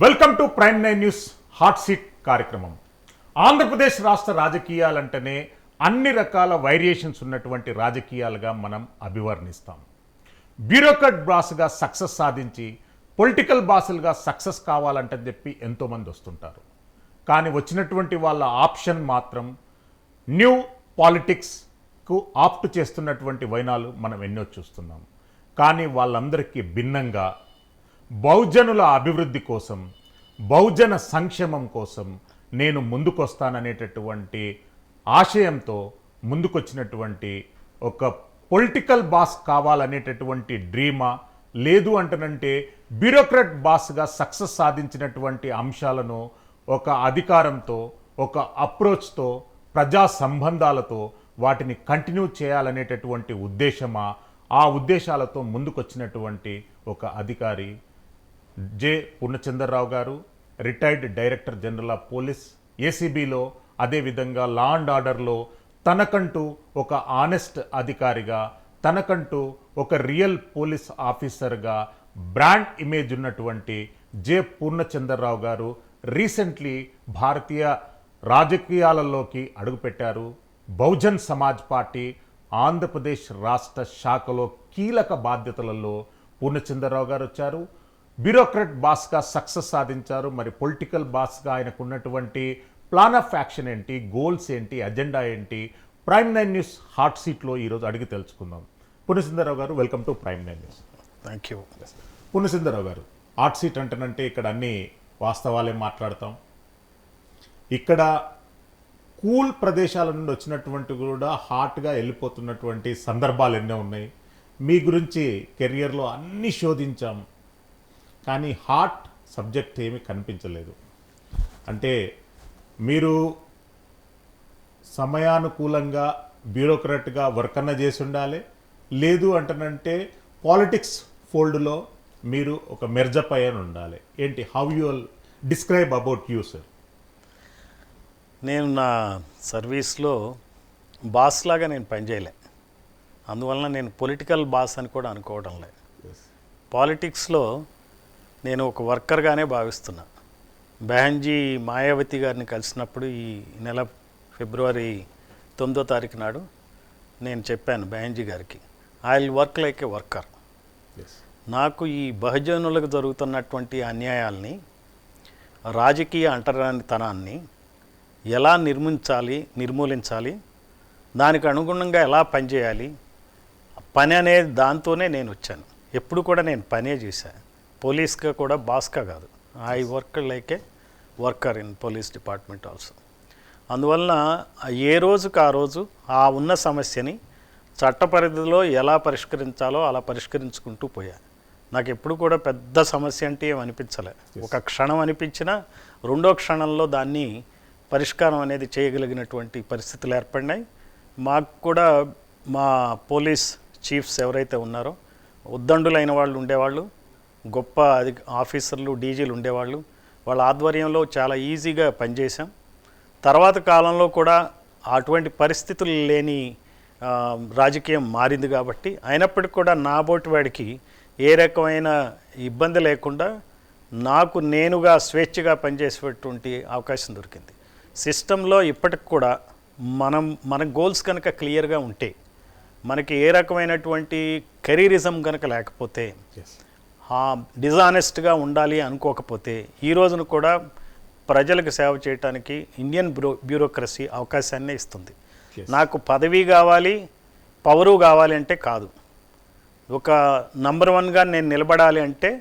Welcome to prime 9 news hot seat కార్యక్రమం. ఆంధ్రప్రదేశ్ రాష్ట్ర రాజకీయాలంటేనే అన్ని రకాల వేరియేషన్స్ ఉన్నటువంటి రాజకీయాలుగా మనం అభివర్ణిస్తాం. బ్యూరోక్రాట్ బాస్గా సక్సెస్ సాధించి పొలిటికల్ బాసులుగా సక్సెస్ కావాలంటే చెప్పి ఎంతోమంది వస్తుంటారు. కానీ వచ్చినటువంటి వాళ్ళ ఆప్షన్ మాత్రం న్యూ పాలిటిక్స్కు ఆప్ట్ చేస్తున్నటువంటి వైనాలు మనం ఎన్నో చూస్తున్నాం. కానీ వాళ్ళందరికీ భిన్నంగా బహుజనుల అభివృద్ధి కోసం, బహుజన సంక్షేమం కోసం నేను ముందుకొస్తాననేటటువంటి ఆశయంతో ముందుకొచ్చినటువంటి ఒక పొలిటికల్ బాస్ కావాలనేటటువంటి డ్రీమా, లేదు అంటనంటే బ్యూరోక్రాట్ బాస్గా సక్సెస్ సాధించినటువంటి అంశాలను ఒక అధికారంతో, ఒక అప్రోచ్తో, ప్రజా సంబంధాలతో వాటిని కంటిన్యూ చేయాలనేటటువంటి ఉద్దేశమా, ఆ ఉద్దేశాలతో ముందుకొచ్చినటువంటి ఒక అధికారి జె పూర్ణచంద్రరావు గారు, retired director general of police, ఏసీబీలో, అదేవిధంగా లా అండ్ ఆర్డర్లో తనకంటూ ఒక ఆనెస్ట్ అధికారిగా, తనకంటూ ఒక రియల్ పోలీస్ ఆఫీసర్గా బ్రాండ్ ఇమేజ్ ఉన్నటువంటి జె పూర్ణచంద్రరావు గారు రీసెంట్లీ భారతీయ రాజకీయాలలోకి అడుగుపెట్టారు. బహుజన్ సమాజ్ పార్టీ ఆంధ్రప్రదేశ్ రాష్ట్ర శాఖలో కీలక బాధ్యతలలో పూర్ణచంద్రరావు గారు వచ్చారు. బ్యూరోక్రాట్ బాస్గా సక్సెస్ సాధించారు. మరి పొలిటికల్ బాస్గా ఆయనకు ఉన్నటువంటి ప్లాన్ ఆఫ్ యాక్షన్ ఏంటి, గోల్స్ ఏంటి, అజెండా ఏంటి, ప్రైమ్ 9 న్యూస్ హాట్ సీట్లో ఈరోజు అడిగి తెలుసుకుందాం. పూర్ణచంద్రరావు గారు, welcome to prime 9 news. Thank you. Purnachandrarao గారు, హాట్ సీట్ అంటేనంటే ఇక్కడ అన్ని వాస్తవాలే మాట్లాడతాం. ఇక్కడ కూల్ ప్రదేశాల నుండి వచ్చినటువంటి కూడా హాట్గా వెళ్ళిపోతున్నటువంటి సందర్భాలు ఎన్నో ఉన్నాయి. మీ గురించి కెరియర్లో అన్ని శోధించాం, కానీ హాట్ సబ్జెక్ట్ ఏమీ కనిపించలేదు. అంటే మీరు సమయానుకూలంగా బ్యూరోక్రాట్గా వర్క్ అన్న చేసి ఉండాలి, లేదు అంటనంటే పాలిటిక్స్ ఫోల్డ్లో మీరు ఒక మెర్జప్ అయ్యని ఉండాలి. ఏంటి, how you will describe about you sir? నేను నా సర్వీస్లో బాస్ లాగా నేను పనిచేయలే, అందువలన నేను పొలిటికల్ బాస్ అని కూడా అనుకోవడం లేదు. పాలిటిక్స్లో నేను ఒక వర్కర్గానే భావిస్తున్నా. బెహన్జీ మాయావతి గారిని కలిసినప్పుడు ఈ నెల ఫిబ్రవరి 9వ తారీఖు నాడు నేను చెప్పాను బెహన్జీ గారికి, I will work like A worker. నాకు ఈ బహుజనులకు జరుగుతున్నటువంటి అన్యాయాల్ని, రాజకీయ అంటరానితనాన్ని ఎలా నిర్మూలించాలి, దానికి అనుగుణంగా ఎలా పనిచేయాలి, పని అనేది దాంతోనే నేను వచ్చాను. ఎప్పుడు కూడా నేను పనే చేశాను, పోలీస్గా కూడా బాస్గా కాదు. I work like A worker in police department also. అందువలన ఏ రోజుకి ఆ రోజు ఆ ఉన్న సమస్యని చట్ట పరిధిలో ఎలా పరిష్కరించాలో అలా పరిష్కరించుకుంటూ పోయాను. నాకు ఎప్పుడు కూడా పెద్ద సమస్య అంటే ఏం అనిపించలే. ఒక క్షణం అనిపించినా రెండో క్షణంలో దాన్ని పరిష్కారం అనేది చేయగలిగినటువంటి పరిస్థితులు ఏర్పడినాయి. మాకు కూడా మా పోలీస్ చీఫ్స్ ఎవరైతే ఉన్నారో ఉద్దండులైన వాళ్ళు ఉండేవాళ్ళు, గొప్ప ఆఫీసర్లు, డీజీలు ఉండేవాళ్ళు. వాళ్ళ ఆధ్వర్యంలో చాలా ఈజీగా పనిచేసాం. తర్వాత కాలంలో కూడా అటువంటి పరిస్థితులు లేని రాజకీయం మారింది కాబట్టి, అయినప్పటికీ కూడా నా బోటి వాడికి ఏ రకమైన ఇబ్బంది లేకుండా నాకు నేనుగా స్వేచ్ఛగా పనిచేసేటువంటి అవకాశం దొరికింది. సిస్టంలో ఇప్పటికి కూడా మన గోల్స్ కనుక క్లియర్గా ఉంటే, మనకి ఏ రకమైనటువంటి కెరీరిజం కనుక లేకపోతే, డిజానెస్ట్గా ఉండాలి అనుకోకపోతే, ఈ రోజున కూడా ప్రజలకు సేవ చేయడానికి ఇండియన్ బ్యూరోక్రసీ అవకాశాన్ని ఇస్తుంది. నాకు పదవి కావాలి, పవరు కావాలి అంటే కాదు. ఒక నంబర్ 1గా నేను నిలబడాలి అంటే,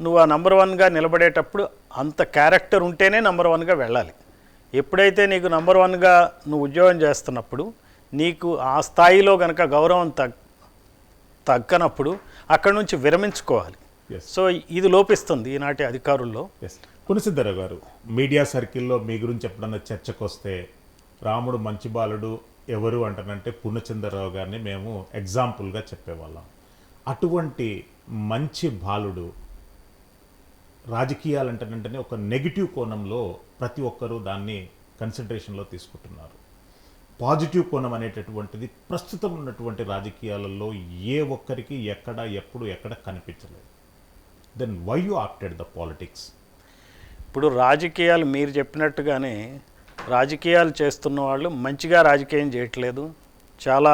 నువ్వు ఆ నంబర్ 1గా నిలబడేటప్పుడు అంత క్యారెక్టర్ ఉంటేనే నంబర్ 1గా వెళ్ళాలి. ఎప్పుడైతే నీకు నంబర్ 1గా నువ్వు ఉద్యోగం చేస్తున్నప్పుడు నీకు ఆ స్థాయిలో కనుక గౌరవం తగ్గనప్పుడు అక్కడ నుంచి విరమించుకోవాలి. సో ఇది లోపిస్తుంది ఈనాటి అధికారుల్లో. పూర్ణచంద్రరావు గారు, మీడియా సర్కిల్లో మీ గురించి ఎప్పుడన్నా చర్చకు వస్తే రాముడు మంచి బాలుడు ఎవరు అంటానంటే పూర్ణచంద్రరావు గారిని మేము ఎగ్జాంపుల్గా చెప్పేవాళ్ళం. అటువంటి మంచి బాలుడు రాజకీయాలంటేనంటేనే ఒక నెగిటివ్ కోణంలో ప్రతి ఒక్కరూ దాన్ని కన్సిడరేషన్లో తీసుకుంటున్నారు. పాజిటివ్ కోణం అనేటటువంటిది ప్రస్తుతం ఉన్నటువంటి రాజకీయాలలో ఏ ఒక్కరికి ఎక్కడ ఎప్పుడు ఎక్కడ కనిపించలేదు. Then why you opted the politics? ఇప్పుడు రాజకీయాలు మీరు చెప్పినట్టుగానే రాజకీయాలు చేస్తున్న వాళ్ళు మంచిగా రాజకీయం చేయట్లేదు, చాలా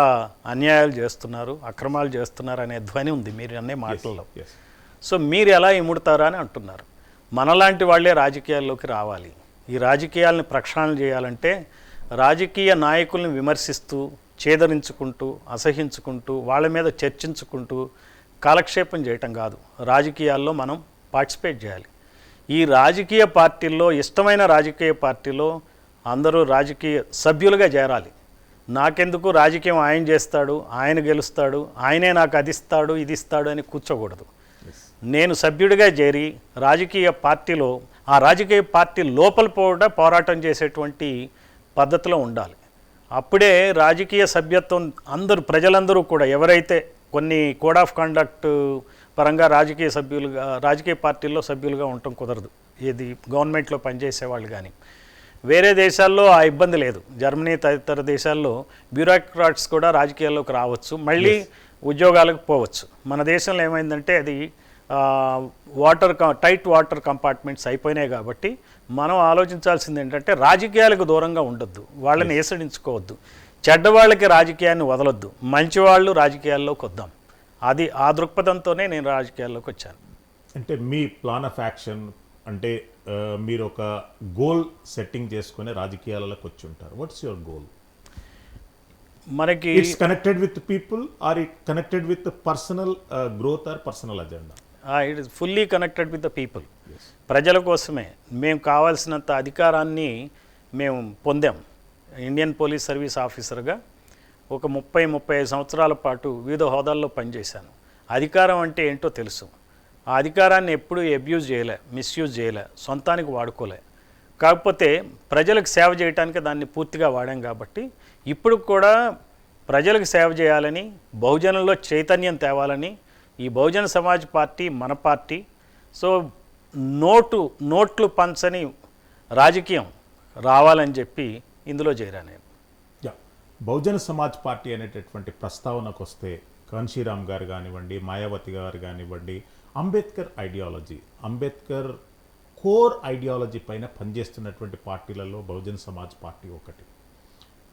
అన్యాయాలు చేస్తున్నారు, అక్రమాలు చేస్తున్నారు అనే ధ్వని ఉంది మీరు అనే మాటల్లో. సో మీరు ఎలా ఇముడతారా అని అంటున్నారు. మనలాంటి వాళ్ళే రాజకీయాల్లోకి రావాలి. ఈ రాజకీయాలను ప్రక్షాళన చేయాలంటే రాజకీయ నాయకుల్ని విమర్శిస్తూ, ఛేదరించుకుంటూ, అసహించుకుంటూ, వాళ్ళ మీద చర్చించుకుంటూ కాలక్షేపం చేయటం కాదు. రాజకీయాల్లో మనం పార్టిసిపేట్ చేయాలి. ఈ రాజకీయ పార్టీల్లో, ఇష్టమైన రాజకీయ పార్టీలో అందరూ రాజకీయ సభ్యులుగా చేరాలి. నాకెందుకు రాజకీయం ఆయన చేస్తాడు, ఆయన గెలుస్తాడు, ఆయనే నాకు అది ఇస్తాడు ఇది ఇస్తాడు అని కూర్చోకూడదు. నేను సభ్యుడిగా చేరి రాజకీయ పార్టీలో, ఆ రాజకీయ పార్టీ లోపల కూడా పోరాటం చేసేటువంటి పద్ధతిలో ఉండాలి. అప్పుడే రాజకీయ సభ్యత్వం ప్రజలందరూ కూడా, ఎవరైతే కొన్ని కోడ్ ఆఫ్ కండక్ట్ పరంగా రాజకీయ పార్టీల్లో సభ్యులుగా ఉండటం కుదరదు. ఇది గవర్నమెంట్లో పనిచేసే వాళ్ళు కానీ. వేరే దేశాల్లో ఆ ఇబ్బంది లేదు. జర్మనీ తదితర దేశాల్లో బ్యూరోక్రాట్స్ కూడా రాజకీయాల్లోకి రావచ్చు, మళ్ళీ ఉద్యోగాలకు పోవచ్చు. మన దేశంలో ఏమైందంటే అది టైట్ వాటర్ కంపార్ట్మెంట్స్ అయిపోయినాయి. కాబట్టి మనం ఆలోచించాల్సింది ఏంటంటే రాజకీయాలకు దూరంగా ఉండొద్దు, వాళ్ళని ఏసడించుకోవద్దు, చెడ్డవాళ్ళకి రాజకీయాన్ని వదలొద్దు, మంచివాళ్ళు రాజకీయాల్లోకి వద్దాం. ఆ దృక్పథంతోనే నేను రాజకీయాల్లోకి వచ్చాను. అంటే మీ ప్లాన్ ఆఫ్ యాక్షన్ అంటే మీరు ఒక గోల్ సెట్టింగ్ చేసుకుని రాజకీయాలకు వచ్చి ఉంటారు. What's your goal? మనకి it's connected with people or it connected with personal growth or personal agenda? It is fully connected with the people. ప్రజల కోసమే. మేము కావాల్సినంత అధికారాన్ని మేము పొందాం. ఇండియన్ పోలీస్ సర్వీస్ ఆఫీసర్గా ఒక 30-35 సంవత్సరాల పాటు వివిధ హోదాల్లో పనిచేశాను. అధికారం అంటే ఏంటో తెలుసు. ఆ అధికారాన్ని ఎప్పుడూ అబ్యూజ్ చేయలే, మిస్యూజ్ చేయలే, సొంతానికి వాడుకోలే. కాకపోతే ప్రజలకు సేవ చేయడానికి దాన్ని పూర్తిగా వాడాం. కాబట్టి ఇప్పుడు కూడా ప్రజలకు సేవ చేయాలని, బహుజనుల్లో చైతన్యం తేవాలని ఈ బహుజన సమాజ్ పార్టీ మన పార్టీ. సో నోట్లు పంచని రాజకీయం రావాలని చెప్పి ఇందులో చేరాను నేను. బహుజన సమాజ్ పార్టీ అనేటటువంటి ప్రస్తావనకు వస్తే కాన్షీరామ్ గారు కానివ్వండి, మాయావతి గారు కానివ్వండి, Ambedkar ideology, Ambedkar core ideology పైన పనిచేస్తున్నటువంటి పార్టీలలో బహుజన సమాజ్ పార్టీ ఒకటి.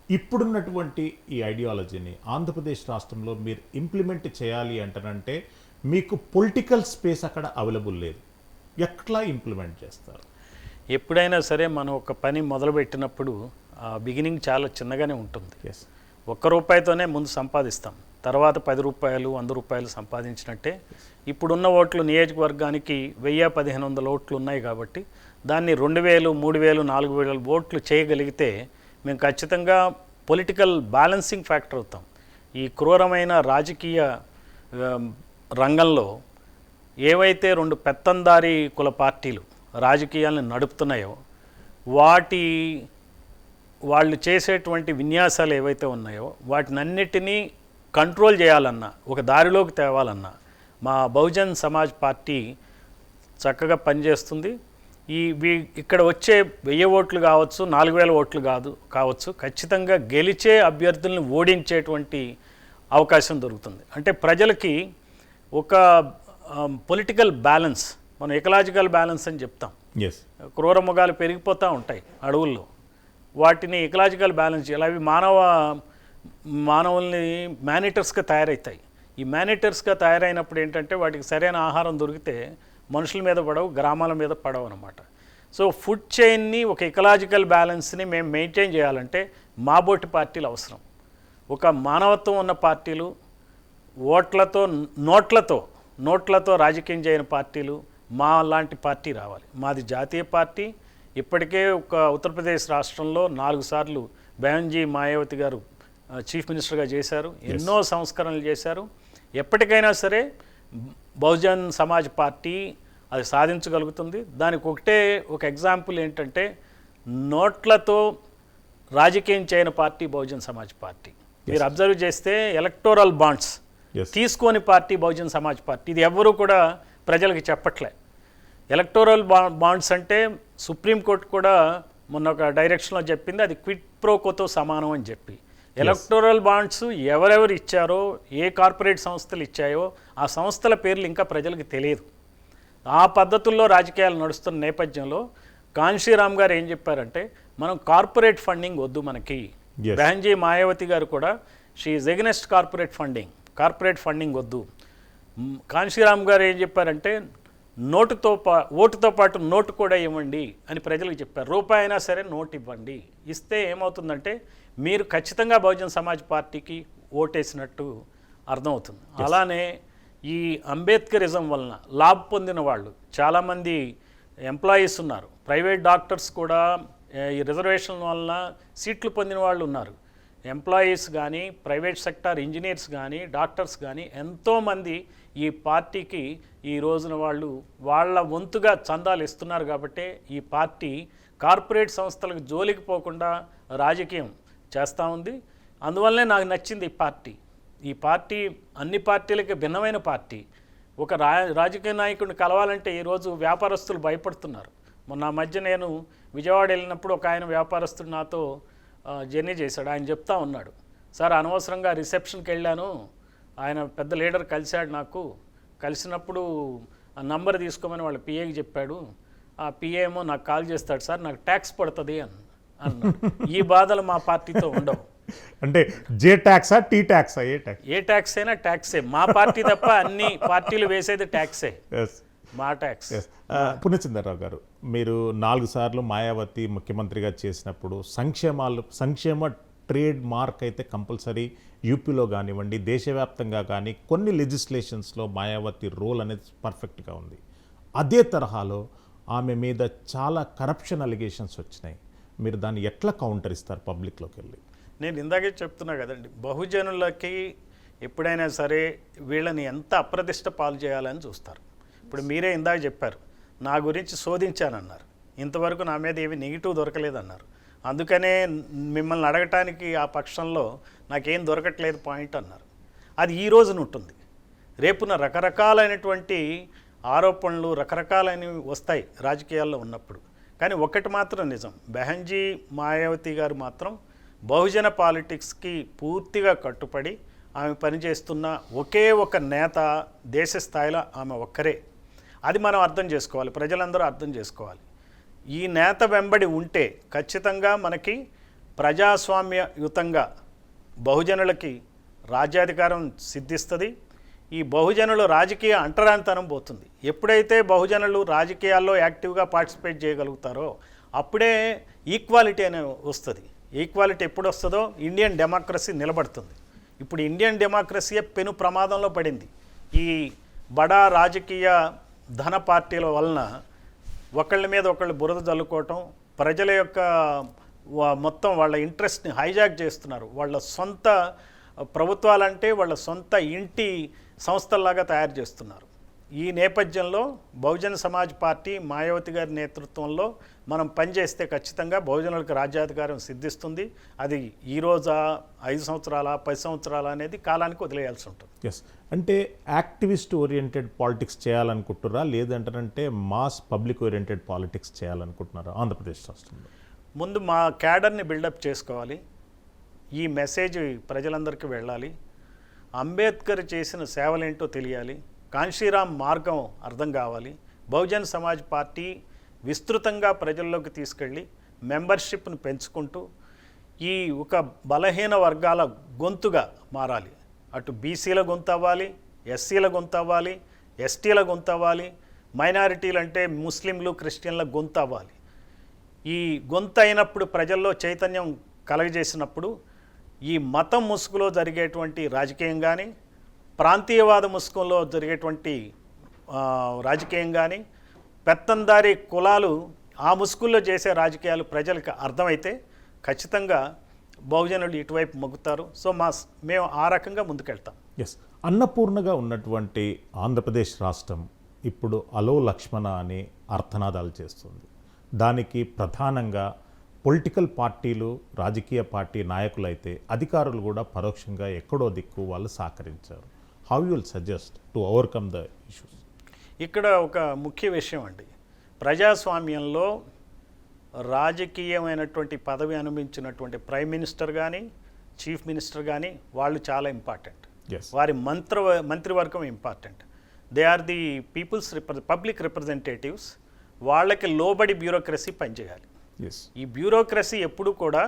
ఇప్పుడున్నటువంటి ఈ ఐడియాలజీని ఆంధ్రప్రదేశ్ రాష్ట్రంలో మీరు ఇంప్లిమెంట్ చేయాలి అంటనంటే మీకు పొలిటికల్ స్పేస్ అక్కడ అవైలబుల్ లేదు. ఎట్లా ఇంప్లిమెంట్ చేస్తారు? ఎప్పుడైనా సరే మనం ఒక పని మొదలుపెట్టినప్పుడు బిగినింగ్ చాలా చిన్నగానే ఉంటుంది. ₹1 ముందు సంపాదిస్తాం, తర్వాత ₹10, ₹100 సంపాదించినట్టే. ఇప్పుడున్న ఓట్లు నియోజకవర్గానికి 1000-1500 ఓట్లు ఉన్నాయి. కాబట్టి దాన్ని 2000, 3000, 4000 ఓట్లు చేయగలిగితే మేము ఖచ్చితంగా పొలిటికల్ బ్యాలెన్సింగ్ ఫ్యాక్టర్ అవుతాం. ఈ క్రూరమైన రాజకీయ రంగంలో ఏవైతే 2 పెత్తందారీ కుల పార్టీలు రాజకీయాలను నడుపుతున్నాయో వాళ్ళు చేసేటువంటి విన్యాసాలు ఏవైతే ఉన్నాయో వాటినన్నిటినీ కంట్రోల్ చేయాలన్నా, ఒక దారిలోకి తేవాలన్నా మా బహుజన్ సమాజ్ పార్టీ చక్కగా పనిచేస్తుంది. ఇక్కడ వచ్చే 1000 ఓట్లు కావచ్చు, 4000 ఓట్లు కావచ్చు, ఖచ్చితంగా గెలిచే అభ్యర్థులను ఓడించేటువంటి అవకాశం దొరుకుతుంది. అంటే ప్రజలకి ఒక పొలిటికల్ బ్యాలెన్స్, మనం ఎకలాజికల్ బ్యాలెన్స్ అని చెప్తాం. క్రూర మృగాలు పెరిగిపోతూ ఉంటాయి అడవుల్లో, వాటిని ఎకలాజికల్ బ్యాలెన్స్ చేయాలి. అవి మానవుల్ని మేనిటర్స్గా తయారవుతాయి. ఈ మేనిటర్స్గా తయారైనప్పుడు ఏంటంటే వాటికి సరైన ఆహారం దొరికితే మనుషుల మీద పడవు, గ్రామాల మీద పడవు అన్నమాట. సో ఫుడ్ చైన్ని, ఒక ఎకలాజికల్ బ్యాలెన్స్ని మేము మెయింటైన్ చేయాలంటే మా బోటి పార్టీలు అవసరం. ఒక మానవత్వం ఉన్న పార్టీలు, నోట్లతో రాజకీయం చేయని పార్టీలు, మా లాంటి పార్టీ రావాలి. మాది జాతీయ పార్టీ. ఇప్పటికే ఉత్తరప్రదేశ్ రాష్ట్రంలో 4 సార్లు బెహన్జీ మాయావతి గారు చీఫ్ మినిస్టర్గా చేశారు. ఎన్నో సంస్కరణలు చేశారు. ఎప్పటికైనా సరే బహుజన్ సమాజ్ పార్టీ అది సాధించగలుగుతుంది. దానికి ఒక ఎగ్జాంపుల్ ఏంటంటే నోట్లతో రాజకీయం చేయని పార్టీ బహుజన్ సమాజ్ పార్టీ. మీరు అబ్జర్వ్ చేస్తే ఎలక్టోరల్ బాండ్స్ తీసుకోని పార్టీ బహుజన్ సమాజ్ పార్టీ. ఇది ఎవ్వరూ కూడా ప్రజలకు చెప్పట్లే. ఎలక్టోరల్ బాండ్స్ అంటే సుప్రీంకోర్టు కూడా మొన్న ఒక డైరెక్షన్లో చెప్పింది, అది క్విడ్ ప్రోకోతో సమానం అని చెప్పి. ఎలక్టోరల్ బాండ్స్ ఎవరెవరు ఇచ్చారో, ఏ కార్పొరేట్ సంస్థలు ఇచ్చాయో ఆ సంస్థల పేర్లు ఇంకా ప్రజలకు తెలియదు. ఆ పద్ధతుల్లో రాజకీయాలు నడుస్తున్న నేపథ్యంలో కాన్షీరామ్ గారు ఏం చెప్పారంటే మనం కార్పొరేట్ ఫండింగ్ వద్దు మనకి. Yes. బెహన్జీ మాయావతి గారు కూడా she is against corporate funding వద్దు. కాన్షీరామ్ గారు ఏం చెప్పారంటే ఓటుతో పాటు నోటు కూడా ఇవ్వండి అని ప్రజలకు చెప్పారు. రూపాయి అయినా సరే నోటు ఇవ్వండి. ఇస్తే ఏమవుతుందంటే మీరు ఖచ్చితంగా బహుజన్ సమాజ్ పార్టీకి ఓటేసినట్టు అర్థమవుతుంది. అలానే ఈ అంబేద్కరిజం వలన లాభం పొందిన వాళ్ళు చాలామంది ఎంప్లాయీస్ ఉన్నారు. ప్రైవేట్ డాక్టర్స్ కూడా ఈ రిజర్వేషన్ వలన సీట్లు పొందిన వాళ్ళు ఉన్నారు. ఎంప్లాయీస్ కానీ, ప్రైవేట్ సెక్టార్ ఇంజనీర్స్ కానీ, డాక్టర్స్ కానీ ఎంతోమంది ఈ పార్టీకి ఈ రోజున వాళ్ళు వాళ్ళ వంతుగా చందాలు ఇస్తున్నారు. కాబట్టి ఈ పార్టీ కార్పొరేట్ సంస్థలకు జోలికి పోకుండా రాజకీయం చేస్తూ ఉంది. అందువల్లనే నాకు నచ్చింది ఈ పార్టీ అన్ని పార్టీలకి భిన్నమైన పార్టీ. ఒక రాజకీయ నాయకుడిని కలవాలంటే ఈరోజు వ్యాపారస్తులు భయపడుతున్నారు. మొన్న మధ్య నేను విజయవాడ వెళ్ళినప్పుడు ఒక ఆయన వ్యాపారస్తుడు నాతో జర్నీ చేశాడు. ఆయన చెప్తా ఉన్నాడు, సార్ అనవసరంగా రిసెప్షన్కి వెళ్ళాను, ఆయన పెద్ద లీడర్ కలిశాడు, కలిసినప్పుడు ఆ నంబర్ తీసుకోమని వాళ్ళ పిఏకి చెప్పాడు. ఆ పిఏ ఏమో నాకు కాల్ చేస్తాడు, సార్ నాకు ట్యాక్స్ పడుతుంది అన్నాడు. ఈ బాధలు మా పార్టీతో ఉండవు. అంటే జే ట్యాక్సా టీ ట్యాక్సా ఏ ట్యాక్స్ అయినా ట్యాక్సే. మా పార్టీ తప్ప అన్ని పార్టీలు వేసేది ట్యాక్సే. మా ట్యాక్స్. పుణ్యచంద్రరావు గారు, మీరు 4 సార్లు మాయావతి ముఖ్యమంత్రిగా చేసినప్పుడు సంక్షేమ ట్రేడ్ మార్క్ అయితే కంపల్సరీ యూపీలో కానివ్వండి, దేశవ్యాప్తంగా కానీ కొన్ని లెజిస్లేషన్స్లో మాయావతి రోల్ అనేది పర్ఫెక్ట్గా ఉంది. అదే తరహాలో ఆమె మీద చాలా కరప్షన్ అలిగేషన్స్ వచ్చినాయి. మీరు దాన్ని ఎట్లా కౌంటర్ ఇస్తారు పబ్లిక్లోకి వెళ్ళి? నేను ఇందాకే చెప్తున్నా కదండి, బహుజనులకి ఎప్పుడైనా సరే వీళ్ళని ఎంత అప్రతిష్ట పాలు చేయాలని చూస్తారు. ఇప్పుడు మీరే ఇందాక చెప్పారు, నా గురించి శోధించానన్నారు, ఇంతవరకు నా మీద ఏమి నెగిటివ్ దొరకలేదన్నారు. అందుకనే మిమ్మల్ని అడగటానికి ఆ పక్షంలో నాకేం దొరకట్లేదు పాయింట్ అన్నారు. అది ఈ రోజున ఉంటుంది. రేపున రకరకాలైనటువంటి ఆరోపణలు రకరకాలైనవి వస్తాయి రాజకీయాల్లో ఉన్నప్పుడు. కానీ ఒక్కటి మాత్రం నిజం, బెహన్జీ మాయావతి గారు మాత్రం బహుజన పాలిటిక్స్కి పూర్తిగా కట్టుబడి ఆమె పనిచేస్తున్న ఒకే ఒక నేత దేశ స్థాయిలో ఆమె ఒక్కరే. అది మనం అర్థం చేసుకోవాలి, ప్రజలందరూ అర్థం చేసుకోవాలి. ఈ నేత వెంబడి ఉంటే ఖచ్చితంగా మనకి ప్రజాస్వామ్యయుతంగా బహుజనులకి రాజ్యాధికారం సిద్ధిస్తుంది. ఈ బహుజనులు రాజకీయ అంటరానితనం పోతుంది. ఎప్పుడైతే బహుజనులు రాజకీయాల్లో యాక్టివ్గా పార్టిసిపేట్ చేయగలుగుతారో అప్పుడే ఈక్వాలిటీ అనే వస్తుంది. ఈక్వాలిటీ ఎప్పుడు వస్తుందో ఇండియన్ డెమోక్రసీ నిలబడుతుంది. ఇప్పుడు ఇండియన్ డెమోక్రసీయే పెను ప్రమాదంలో పడింది. ఈ బడా రాజకీయ ధన పార్టీల వలన ఒకళ్ళ మీద ఒకళ్ళు బురద జల్లుకోవటం, ప్రజల యొక్క మొత్తం వాళ్ళ ఇంట్రెస్ట్ని హైజాక్ చేస్తున్నారు. వాళ్ళ సొంత ప్రభుత్వాలంటే వాళ్ళ సొంత ఇంటి సంస్థల్లాగా తయారు చేస్తున్నారు. ఈ నేపథ్యంలో బహుజన సమాజ్ పార్టీ మాయావతి గారి నేతృత్వంలో మనం పనిచేస్తే ఖచ్చితంగా బహుజనులకు రాజ్యాధికారం సిద్ధిస్తుంది. అది ఈ రోజా 5 సంవత్సరాల 10 సంవత్సరాల అనేది కాలానికి వదిలేయాల్సి ఉంటుంది. ఎస్, అంటే యాక్టివిస్ట్ ఓరియంటెడ్ పాలిటిక్స్ చేయాలనుకుంటున్నారా, లేదంటే మాస్ పబ్లిక్ ఓరియంటెడ్ పాలిటిక్స్ చేయాలనుకుంటున్నారా ఆంధ్రప్రదేశ్ రాష్ట్రంలో? ముందు మా క్యాడర్ని బిల్డప్ చేసుకోవాలి. ఈ మెసేజ్ ప్రజలందరికీ వెళ్ళాలి. అంబేద్కర్ చేసిన సేవలేంటో తెలియాలి. కాన్షీరామ్ మార్గం అర్థం కావాలి. బహుజన్ సమాజ్ పార్టీ విస్తృతంగా ప్రజల్లోకి తీసుకెళ్ళి మెంబర్షిప్ను పెంచుకుంటూ ఈ ఒక బలహీన వర్గాల గొంతుగా మారాలి. అటు బీసీల గొంతు అవ్వాలి, ఎస్సీల గొంతు అవ్వాలి, ఎస్టీల గొంతు అవ్వాలి, మైనారిటీలు అంటే ముస్లింలు క్రిస్టియన్ల గొంతు అవ్వాలి. ఈ గొంతు అయినప్పుడు ప్రజల్లో చైతన్యం కలగజేసినప్పుడు ఈ మతం ముసుగులో జరిగేటువంటి రాజకీయం కానీ, ప్రాంతీయవాద ముసుగులో జరిగేటువంటి రాజకీయం కానీ, పెత్తందారీ కులాలు ఆ ముసుగుల్లో చేసే రాజకీయాలు ప్రజలకు అర్థమైతే ఖచ్చితంగా బహుజనులు ఇటువైపు మొగ్గుతారు. సో మేము ఆ రకంగా ముందుకెళ్తాం. ఎస్, అన్నపూర్ణగా ఉన్నటువంటి ఆంధ్రప్రదేశ్ రాష్ట్రం ఇప్పుడు అలో లక్ష్మణ అని అర్థనాదాలు చేస్తుంది. దానికి ప్రధానంగా పొలిటికల్ పార్టీలు, రాజకీయ పార్టీ నాయకులైతే అధికారులు కూడా పరోక్షంగా ఎక్కడో దిక్కు వాళ్ళు సహకరించారు. How you will suggest to overcome the issues? ఇక్కడ ఒక ముఖ్య విషయం అండి, ప్రజాస్వామ్యంలో రాజకీయమైనటువంటి పదవి అనుభవించినటువంటి ప్రైమ్ మినిస్టర్ కానీ, చీఫ్ మినిస్టర్ కానీ వాళ్ళు చాలా ఇంపార్టెంట్. వారి మంత్రివర్గం important. They are the public representatives. వాళ్ళకి లోబడి బ్యూరోక్రసీ పనిచేయాలి. ఎస్ ఈ బ్యూరోక్రసీ ఎప్పుడు కూడా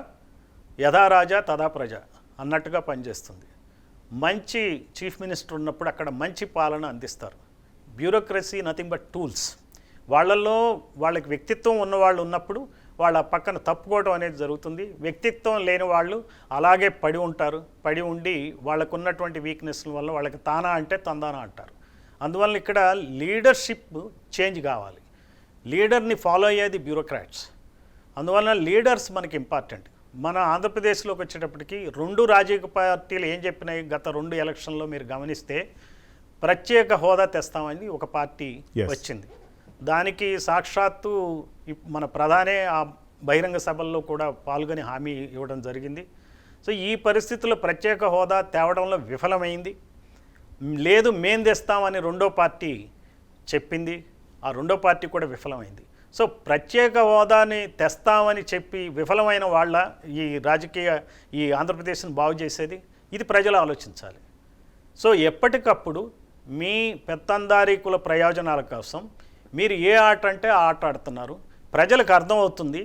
యథా రాజా తదా ప్రజ అన్నట్టుగా పనిచేస్తుంది. మంచి చీఫ్ మినిస్టర్ ఉన్నప్పుడు అక్కడ మంచి పాలన అందిస్తారు. Bureaucracy nothing but tools. వాళ్ళల్లో వాళ్ళకి వ్యక్తిత్వం ఉన్నవాళ్ళు ఉన్నప్పుడు వాళ్ళ పక్కన తప్పుకోవడం అనేది జరుగుతుంది. వ్యక్తిత్వం లేని వాళ్ళు అలాగే పడి ఉంటారు. పడి ఉండి వాళ్ళకు ఉన్నటువంటి వీక్నెస్ల వల్ల వాళ్ళకి తానా అంటే తందానా అంటారు. అందువల్ల ఇక్కడ లీడర్షిప్ చేంజ్ కావాలి. లీడర్ని ఫాలో అయ్యేది బ్యూరోక్రాట్స్. అందువలన లీడర్స్ మనకి ఇంపార్టెంట్. మన ఆంధ్రప్రదేశ్లోకి వచ్చేటప్పటికి 2 రాజకీయ పార్టీలు ఏం చెప్పినాయి గత 2 ఎలక్షన్లో మీరు గమనిస్తే, ప్రత్యేక హోదా తెస్తామని ఒక పార్టీ వచ్చింది. దానికి సాక్షాత్తు మన ప్రధానే ఆ బహిరంగ సభల్లో కూడా పాల్గొని హామీ ఇవ్వడం జరిగింది. సో ఈ పరిస్థితుల్లో ప్రత్యేక హోదా తేవడంలో విఫలమైంది. లేదు మేం తెస్తామని రెండో పార్టీ చెప్పింది, ఆ రెండో పార్టీ కూడా విఫలమైంది. సో ప్రత్యేక హోదాని తెస్తామని చెప్పి విఫలమైన వాళ్ళ ఈ ఆంధ్రప్రదేశ్ని బాగు చేసేది, ఇది ప్రజలు ఆలోచించాలి. సో ఎప్పటికప్పుడు మీ పెత్తందారీకుల ప్రయోజనాల కోసం మీరు ఏ ఆట అంటే ఆ ఆట ఆడుతున్నారు. ప్రజలకు అర్థమవుతుంది.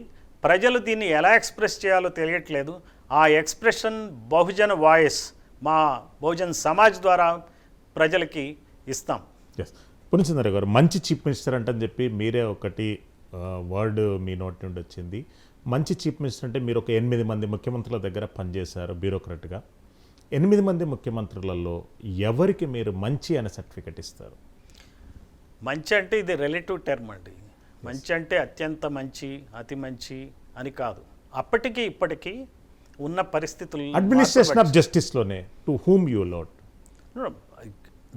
ప్రజలు దీన్ని ఎలా ఎక్స్ప్రెస్ చేయాలో తెలియట్లేదు. ఆ ఎక్స్ప్రెషన్ బహుజన వాయిస్, మా బహుజన్ సమాజ్ ద్వారా ప్రజలకి ఇస్తాం. ఎస్ పునిచంద్ర గారు, మంచి చీఫ్ మినిస్టర్ అంటని చెప్పి మీరే ఒకటి వర్డ్ మీ నోటి నుండి వచ్చింది. మంచి చీఫ్ మినిస్టర్ అంటే మీరు ఒక 8 మంది ముఖ్యమంత్రుల దగ్గర పనిచేశారు బ్యూరోక్రాట్గా. 8 మంది ముఖ్యమంత్రులలో ఎవరికి మీరు మంచి అనే సర్టిఫికెట్ ఇస్తారు? మంచి అంటే ఇది రిలేటివ్ టర్మ్ అండి. మంచి అంటే అత్యంత మంచి, అతి మంచి అని కాదు. అప్పటికి ఇప్పటికీ ఉన్న పరిస్థితులు అడ్మినిస్ట్రేషన్ ఆఫ్ జస్టిస్లోనే టు హూమ్ యూ లోడ్,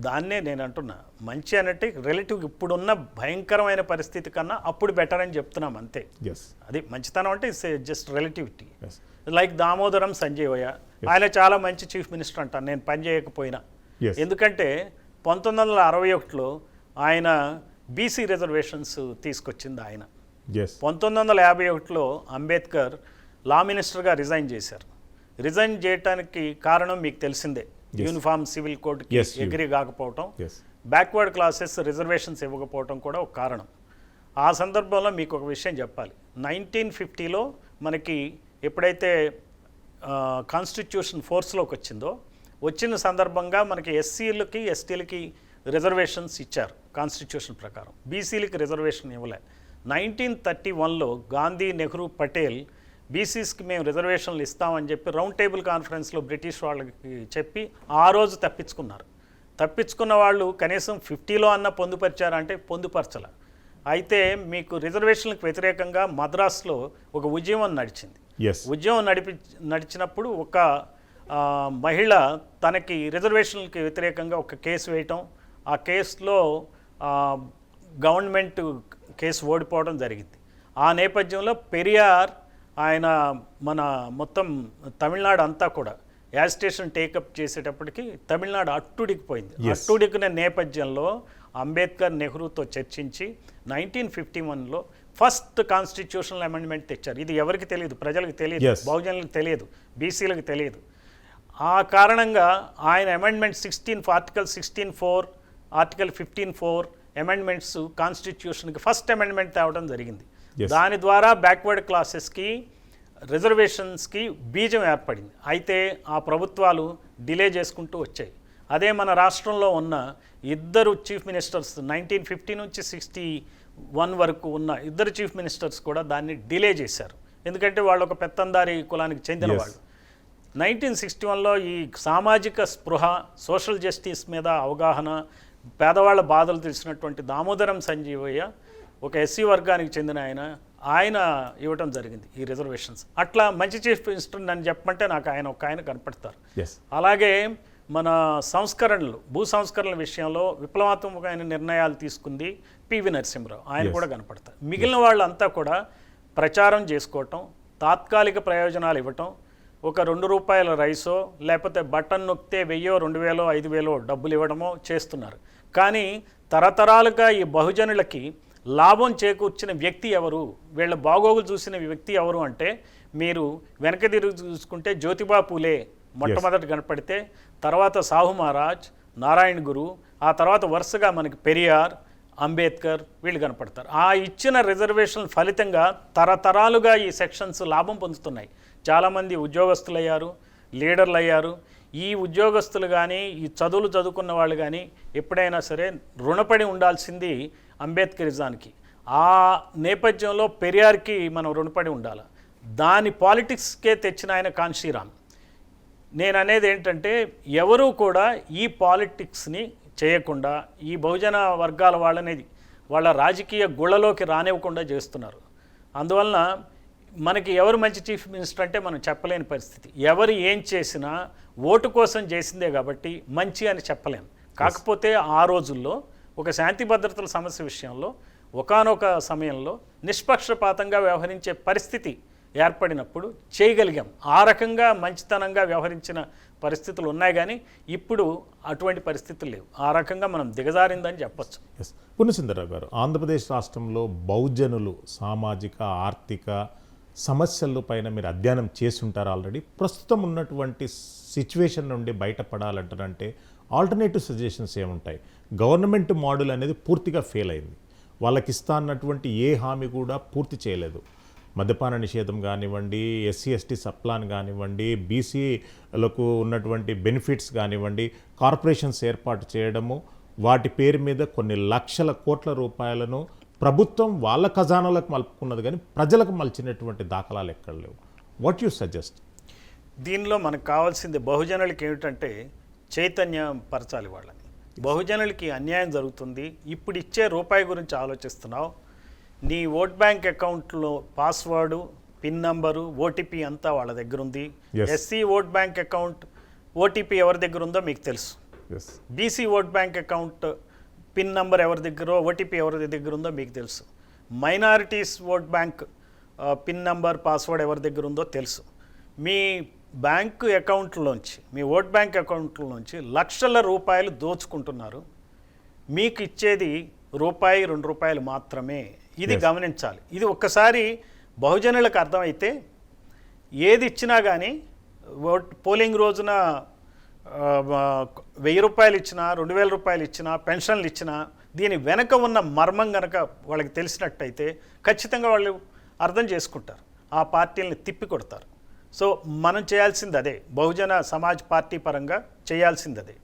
దాన్నే నేను అంటున్నా. మంచి అన్నట్టు రిలేటివ్ ఇప్పుడున్న భయంకరమైన పరిస్థితి కన్నా అప్పుడు బెటర్ అని చెప్తున్నాం అంతే. అది మంచితనం అంటే it's just relativity. Like Damodaram Sanjay, ఆయన చాలా మంచి చీఫ్ మినిస్టర్ అంటాను నేను పని చేయకపోయినా. ఎందుకంటే 1961లో ఆయన బీసీ రిజర్వేషన్స్ తీసుకొచ్చింది ఆయన. 1951లో అంబేద్కర్ లా మినిస్టర్గా రిజైన్ చేశారు. రిజైన్ చేయడానికి కారణం మీకు తెలిసిందే, యూనిఫామ్ సివిల్ కోడ్కి ఎగ్రీ కాకపోవటం, బ్యాక్వర్డ్ క్లాసెస్ రిజర్వేషన్స్ ఇవ్వకపోవటం కూడా ఒక కారణం. ఆ సందర్భంలో మీకు ఒక విషయం చెప్పాలి. 1950లో మనకి ఎప్పుడైతే కాన్స్టిట్యూషన్ ఫోర్స్లోకి వచ్చిన సందర్భంగా మనకి ఎస్సీలకి ఎస్టీలకి రిజర్వేషన్స్ ఇచ్చారు కాన్స్టిట్యూషన్ ప్రకారం. బీసీలకి రిజర్వేషన్ ఇవ్వలే. 1931లో గాంధీ, నెహ్రూ, పటేల్ బీసీస్కి మేము రిజర్వేషన్లు ఇస్తామని చెప్పి రౌండ్ టేబుల్ కాన్ఫరెన్స్లో బ్రిటిష్ వాళ్ళకి చెప్పి ఆ రోజు తప్పించుకున్నారు. తప్పించుకున్న వాళ్ళు కనీసం 50లో అన్న పొందుపరిచారంటే పొందుపరచల. అయితే మీకు రిజర్వేషన్లకు వ్యతిరేకంగా మద్రాసులో ఒక ఉద్యమం నడిచింది. ఉద్యమం నడిచినప్పుడు ఒక మహిళ తనకి రిజర్వేషన్లకి వ్యతిరేకంగా ఒక కేసు వేయటం, ఆ కేసులో గవర్నమెంట్ కేసు ఓడిపోవడం జరిగింది. ఆ నేపథ్యంలో పెరియార్ ఆయన మన మొత్తం తమిళనాడు అంతా కూడా యాజిటేషన్ టేకప్ చేసేటప్పటికి తమిళనాడు అట్టుడికిపోయింది. అట్టుడికిన నేపథ్యంలో అంబేద్కర్ నెహ్రూతో చర్చించి 1951లో ఫస్ట్ కాన్స్టిట్యూషనల్ అమెండ్మెంట్ తెచ్చారు. ఇది ఎవరికి తెలియదు, ప్రజలకు తెలియదు, బహుజనులకు తెలియదు, బీసీలకు తెలియదు. ఆ కారణంగా ఆయన అమెండ్మెంట్ 16 ఆర్టికల్ 16(4), ఆర్టికల్ 15(4) అమెండ్మెంట్స్ కాన్స్టిట్యూషన్కి ఫస్ట్ అమెండ్మెంట్ తేవడం జరిగింది. దాని ద్వారా బ్యాక్వర్డ్ క్లాసెస్కి రిజర్వేషన్స్కి బీజం ఏర్పడింది. అయితే ఆ ప్రభుత్వాలు డిలే చేసుకుంటూ వచ్చాయి. అదే మన రాష్ట్రంలో ఉన్న 2 చీఫ్ మినిస్టర్స్ 1950 నుంచి 61 వరకు ఉన్న 2 చీఫ్ మినిస్టర్స్ కూడా దాన్ని డిలే చేశారు. ఎందుకంటే వాళ్ళు ఒక పెత్తందారీ కులానికి చెందిన వాళ్ళు. 1961లో ఈ సామాజిక స్పృహ, సోషల్ జస్టిస్ మీద అవగాహన, పేదవాళ్ళ బాధలు తెలిసినటువంటి దామోదరం సంజీవయ్య ఒక ఎస్సీ వర్గానికి చెందిన ఆయన ఇవ్వటం జరిగింది ఈ రిజర్వేషన్స్. అట్లా మంచి చీఫ్ మినిస్టర్ నన్ను చెప్పమంటే నాకు ఆయన కనపడతారు. అలాగే మన సంస్కరణలు, భూ సంస్కరణల విషయంలో విప్లవాత్మకమైన నిర్ణయాలు తీసుకుంది పివి నరసింహరావు, ఆయన కూడా కనపడతారు. మిగిలిన వాళ్ళంతా కూడా ప్రచారం చేసుకోవటం, తాత్కాలిక ప్రయోజనాలు ఇవ్వటం, ఒక ₹2 రైసో లేకపోతే బటన్ నొక్కితే 1000, 2000, 5000 డబ్బులు ఇవ్వడమో చేస్తున్నారు. కానీ తరతరాలుగా ఈ బహుజనులకి లాభం చేకూర్చిన వ్యక్తి ఎవరు, వీళ్ళ బాగోగులు చూసిన వ్యక్తి ఎవరు అంటే మీరు వెనక తిరిగి చూసుకుంటే జ్యోతిబా పూలే మొట్టమొదటి కనపడితే, తర్వాత సాహు మహారాజ్, నారాయణ గురు, ఆ తర్వాత వరుసగా మనకి పెరియార్, అంబేద్కర్ వీళ్ళు కనపడతారు. ఆ ఇచ్చిన రిజర్వేషన్ ఫలితంగా తరతరాలుగా ఈ సెక్షన్స్ లాభం పొందుతున్నాయి. చాలామంది ఉద్యోగస్తులు అయ్యారు, లీడర్లు అయ్యారు. ఈ ఉద్యోగస్తులు కానీ ఈ చదువులు చదువుకున్న వాళ్ళు కానీ ఎప్పుడైనా సరే రుణపడి ఉండాల్సింది అంబేద్కరిజానికి. ఆ నేపథ్యంలో పెరియార్కి మనం రుణపడి ఉండాలి. దాని పాలిటిక్స్కే తెచ్చిన ఆయన కాన్షీరామ్. నేను అనేది ఏంటంటే ఎవరూ కూడా ఈ పాలిటిక్స్ని చేయకుండా ఈ బహుజన వర్గాల వాళ్ళ రాజకీయ గుళ్ళలోకి రానివ్వకుండా చేస్తున్నారు. అందువలన మనకి ఎవరు మంచి చీఫ్ మినిస్టర్ అంటే మనం చెప్పలేని పరిస్థితి. ఎవరు ఏం చేసినా ఓటు కోసం చేసిందే కాబట్టి మంచి అని చెప్పలేం. కాకపోతే ఆ రోజుల్లో ఒక శాంతి భద్రతల సమస్య విషయంలో ఒకానొక సమయంలో నిష్పక్షపాతంగా వ్యవహరించే పరిస్థితి ఏర్పడినప్పుడు చేయగలిగాం. ఆ రకంగా మంచితనంగా వ్యవహరించిన పరిస్థితులు ఉన్నాయి, కానీ ఇప్పుడు అటువంటి పరిస్థితులు లేవు. ఆ రకంగా మనం దిగజారిందని చెప్పచ్చు. పూర్ణచంద్రరావు గారు, ఆంధ్రప్రదేశ్ రాష్ట్రంలో బహుజనులు సామాజిక ఆర్థిక సమస్యల పైన మీరు అధ్యయనం చేసి ఉంటారు ఆల్రెడీ. ప్రస్తుతం ఉన్నటువంటి సిచ్యువేషన్ నుండి బయటపడాలంటే ఆల్టర్నేటివ్ సజెషన్స్ ఏముంటాయి? గవర్నమెంట్ మోడల్ అనేది పూర్తిగా ఫెయిల్ అయింది. వాళ్ళకి ఇస్తా అన్నటువంటి ఏ హామీ కూడా పూర్తి చేయలేదు. మద్యపాన నిషేధం కానివ్వండి, ఎస్సీ ఎస్టీ సప్లాన్ కానివ్వండి, బీసీలకు ఉన్నటువంటి బెనిఫిట్స్ కానివ్వండి, కార్పొరేషన్స్ ఏర్పాటు చేయడము, వాటి పేరు మీద కొన్ని లక్షల కోట్ల రూపాయలను ప్రభుత్వం వాళ్ళ ఖజానాలకు మలుపుకున్నది, కానీ ప్రజలకు మలిచినటువంటి దాఖలాలు ఎక్కడ లేవు. What you suggest? దీనిలో మనకు కావాల్సింది బహుజనులకి ఏమిటంటే చైతన్యం పరచాలి వాళ్ళని. బహుజనులకి అన్యాయం జరుగుతుంది, ఇప్పుడు ఇచ్చే రూపాయి గురించి ఆలోచిస్తున్నావు, నీ ఓట్ బ్యాంక్ అకౌంట్లో పాస్వర్డు, పిన్ నంబరు, ఓటీపీ అంతా వాళ్ళ దగ్గర ఉంది. SC vote bank account OTP ఎవరి దగ్గర ఉందో మీకు తెలుసు. BC vote bank account pin number ఎవరి దగ్గర, ఓటీపీ ఎవరి దగ్గర ఉందో మీకు తెలుసు. Minorities vote bank pin number, password ఎవరి దగ్గర ఉందో తెలుసు. మీ బ్యాంకు అకౌంట్లోంచి, మీ ఓట్ బ్యాంక్ అకౌంట్లోంచి లక్షల రూపాయలు దోచుకుంటున్నారు. మీకు ఇచ్చేది రూపాయి, 2 రూపాయలు మాత్రమే. ఇది గమనించాలి. ఇది ఒక్కసారి బహుజనులకు అర్థమైతే ఏది ఇచ్చినా కానీ, పోలింగ్ రోజున 1000 రూపాయలు ఇచ్చినా, 2000 రూపాయలు ఇచ్చినా, పెన్షన్లు ఇచ్చినా, దీని వెనక ఉన్న మర్మం కనుక వాళ్ళకి తెలిసినట్టయితే ఖచ్చితంగా వాళ్ళు అర్థం చేసుకుంటారు, ఆ పార్టీలని తిప్పి కొడతారు. సో మనం చేయాల్సింది అదే, బహుజన సమాజ్ పార్టీ పరంగా చేయాల్సింది అదే.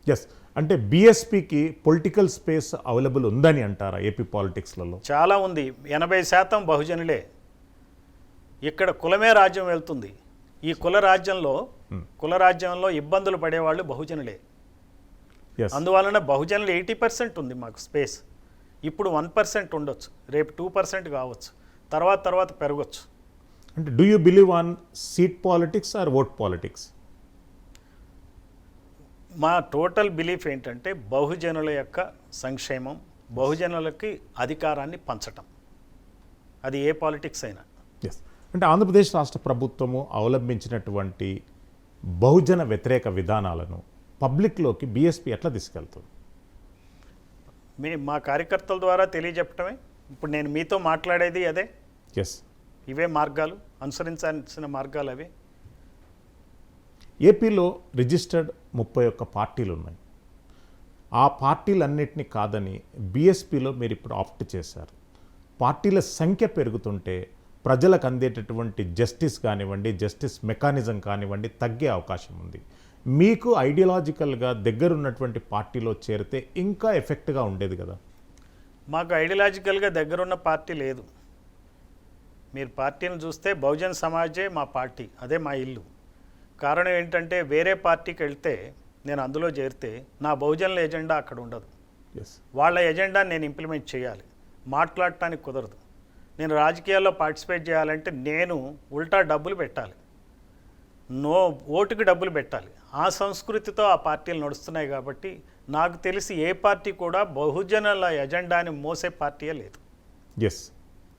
ఎస్, అంటే బీఎస్పీకి పొలిటికల్ స్పేస్ అవైలబుల్ ఉందని అంటారా ఏపీ పాలిటిక్స్లలో? చాలా ఉంది. 80% బహుజనులే. ఇక్కడ కులమే రాజ్యం వెళ్తుంది. ఈ కుల రాజ్యంలో ఇబ్బందులు పడేవాళ్ళు బహుజనులే. అందువలన బహుజనులు 80% ఉంది మాకు స్పేస్. ఇప్పుడు 1% ఉండొచ్చు, రేపు 2% కావచ్చు, తర్వాత పెరగచ్చు. అంటే do you believe on seat politics or vote politics? మా టోటల్ బిలీఫ్ ఏంటంటే బహుజనుల యొక్క సంక్షేమం, బహుజనులకి అధికారాన్ని పంచటం, అది ఏ పాలిటిక్స్ అయినా. ఎస్, అంటే ఆంధ్రప్రదేశ్ రాష్ట్ర ప్రభుత్వము అవలంబించినటువంటి బహుజన వ్యతిరేక విధానాలను పబ్లిక్లోకి బీఎస్పీ ఎట్లా తీసుకెళ్తుంది? మా కార్యకర్తల ద్వారా తెలియజెప్పటమే. ఇప్పుడు నేను మీతో మాట్లాడేది అదే. ఎస్, ఇవే మార్గాలు, అనుసరించాల్సిన మార్గాలు అవే. ఏపీలో రిజిస్టర్డ్ 31 పార్టీలు ఉన్నాయి. ఆ పార్టీలన్నింటినీ కాదని బీఎస్పీలో మీరు ఇప్పుడు ఆప్ట్ చేశారు. పార్టీల సంఖ్య పెరుగుతుంటే ప్రజలకు అందేటటువంటి జస్టిస్ కానివ్వండి, జస్టిస్ మెకానిజం కానివ్వండి తగ్గే అవకాశం ఉంది. మీకు ఐడియాలజికల్గా దగ్గరున్నటువంటి పార్టీలో చేరితే ఇంకా ఎఫెక్ట్గా ఉండేది కదా. మాకు ఐడియాలజికల్గా దగ్గరున్న పార్టీ లేదు. మీరు పార్టీని చూస్తే బహుజన్ సమాజే మా పార్టీ, అదే మా ఇల్లు. కారణం ఏంటంటే వేరే పార్టీకి వెళ్తే, నేను అందులో చేరితే నా బహుజనుల ఎజెండా అక్కడ ఉండదు. వాళ్ళ ఎజెండా నేను ఇంప్లిమెంట్ చేయాలి, మాట్లాడటానికి కుదరదు. నేను రాజకీయాల్లో పార్టిసిపేట్ చేయాలంటే నేను ఉల్టా డబ్బులు పెట్టాలి, ఓటుకి డబ్బులు పెట్టాలి. ఆ సంస్కృతితో ఆ పార్టీలు నడుస్తున్నాయి. కాబట్టి నాకు తెలిసి ఏ పార్టీ కూడా బహుజనుల ఎజెండాని మోసే పార్టీయే లేదు. ఎస్,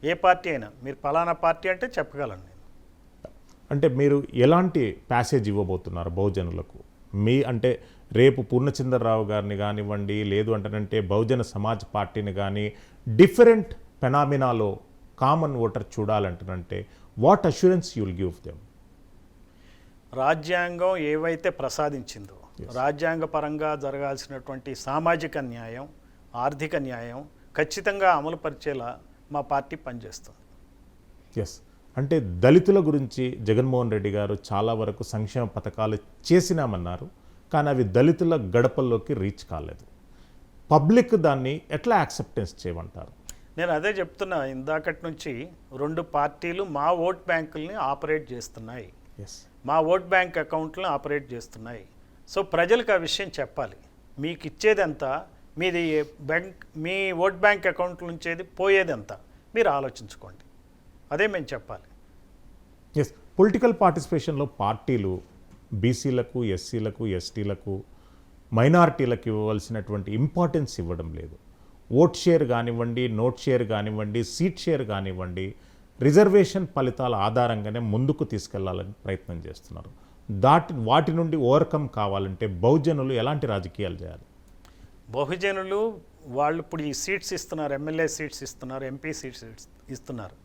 ఏ పార్టీ అయినా మీరు ఫలానా పార్టీ అంటే చెప్పగలను నేను. అంటే మీరు ఎలాంటి ప్యాసేజ్ ఇవ్వబోతున్నారు బహుజనులకు? అంటే రేపు పూర్ణచంద్రరావు గారిని కానివ్వండి, లేదు అంటేనంటే బహుజన సమాజ్ పార్టీని కానీ డిఫరెంట్ ఫెనామినాలో కామన్ ఓటర్ చూడాలంటేనంటే what assurance you will give them? రాజ్యాంగం ఏవైతే ప్రసాదించిందో, రాజ్యాంగ పరంగా జరగాల్సినటువంటి సామాజిక న్యాయం, ఆర్థిక న్యాయం, ఖచ్చితంగా అమలుపరిచేలా మా పార్టీ పనిచేస్తుంది. ఎస్, అంటే దళితుల గురించి జగన్మోహన్ రెడ్డి గారు చాలా వరకు సంక్షేమ పథకాలు చేసినామన్నారు, కానీ అవి దళితుల గడపల్లోకి రీచ్ కాలేదు. పబ్లిక్ దాన్ని ఎట్లా యాక్సెప్టెన్స్ చేయమంటారు? నేను అదే చెప్తున్నా, ఇందాకటి నుంచి 2 పార్టీలు మా ఓట్ బ్యాంకుల్ని ఆపరేట్ చేస్తున్నాయి, ఎస్, మా ఓట్ బ్యాంక్ అకౌంట్లను ఆపరేట్ చేస్తున్నాయి. సో ప్రజలకు ఆ విషయం చెప్పాలి. మీకు ఇచ్చేది ఎంత, మీది బ్యాంక్, మీ ఓట్ బ్యాంక్ అకౌంట్ నుంచేది పోయేది ఎంత, మీరు ఆలోచించుకోండి. అదే మేము చెప్పాలి. ఎస్, పొలిటికల్ పార్టిసిపేషన్లో పార్టీలు బీసీలకు, ఎస్సీలకు, ఎస్టీలకు, మైనారిటీలకు ఇవ్వవలసినటువంటి ఇంపార్టెన్స్ ఇవ్వడం లేదు. ఓట్ షేర్ కానివ్వండి, నోట్ షేర్ కానివ్వండి, సీట్ షేర్ కానివ్వండి, రిజర్వేషన్ ఫలితాల ఆధారంగానే ముందుకు తీసుకెళ్లాలని ప్రయత్నం చేస్తున్నారు. వాటి నుండి ఓవర్కమ్ కావాలంటే బహుజనులు ఎలాంటి రాజకీయాలు చేయాలి? బహుజనులు వాళ్ళు ఇప్పుడు ఈ సీట్స్ ఇస్తున్నారు, ఎమ్మెల్యే సీట్స్ ఇస్తున్నారు, ఎంపీ సీట్స్ ఇస్తున్నారు.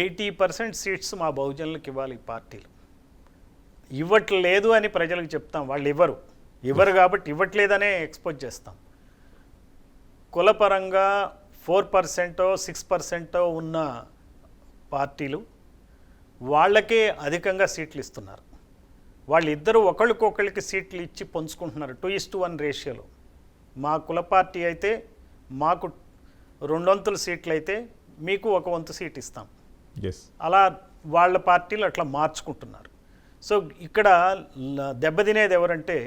80% సీట్స్ మా బహుజనులకు ఇవ్వాలి. ఈ పార్టీలు ఇవ్వట్లేదు అని ప్రజలకు చెప్తాం, వాళ్ళు ఇవ్వరు కాబట్టి ఇవ్వట్లేదనే ఎక్స్పోజ్ చేస్తాం. కులపరంగా 4%, 6% ఉన్న పార్టీలు వాళ్ళకే అధికంగా సీట్లు ఇస్తున్నారు. వాళ్ళిద్దరూ ఒకళ్ళకొకళ్ళకి సీట్లు ఇచ్చి పంచుకుంటున్నారు 2:1 రేషియోలో. మా కుల పార్టీ అయితే మాకు 2 సీట్లు అయితే మీకు 1 సీట్ ఇస్తాం. అలా వాళ్ళ పార్టీలు అట్లా మార్చుకుంటున్నారు. సో ఇక్కడ దెబ్బతినేది ఎవరంటే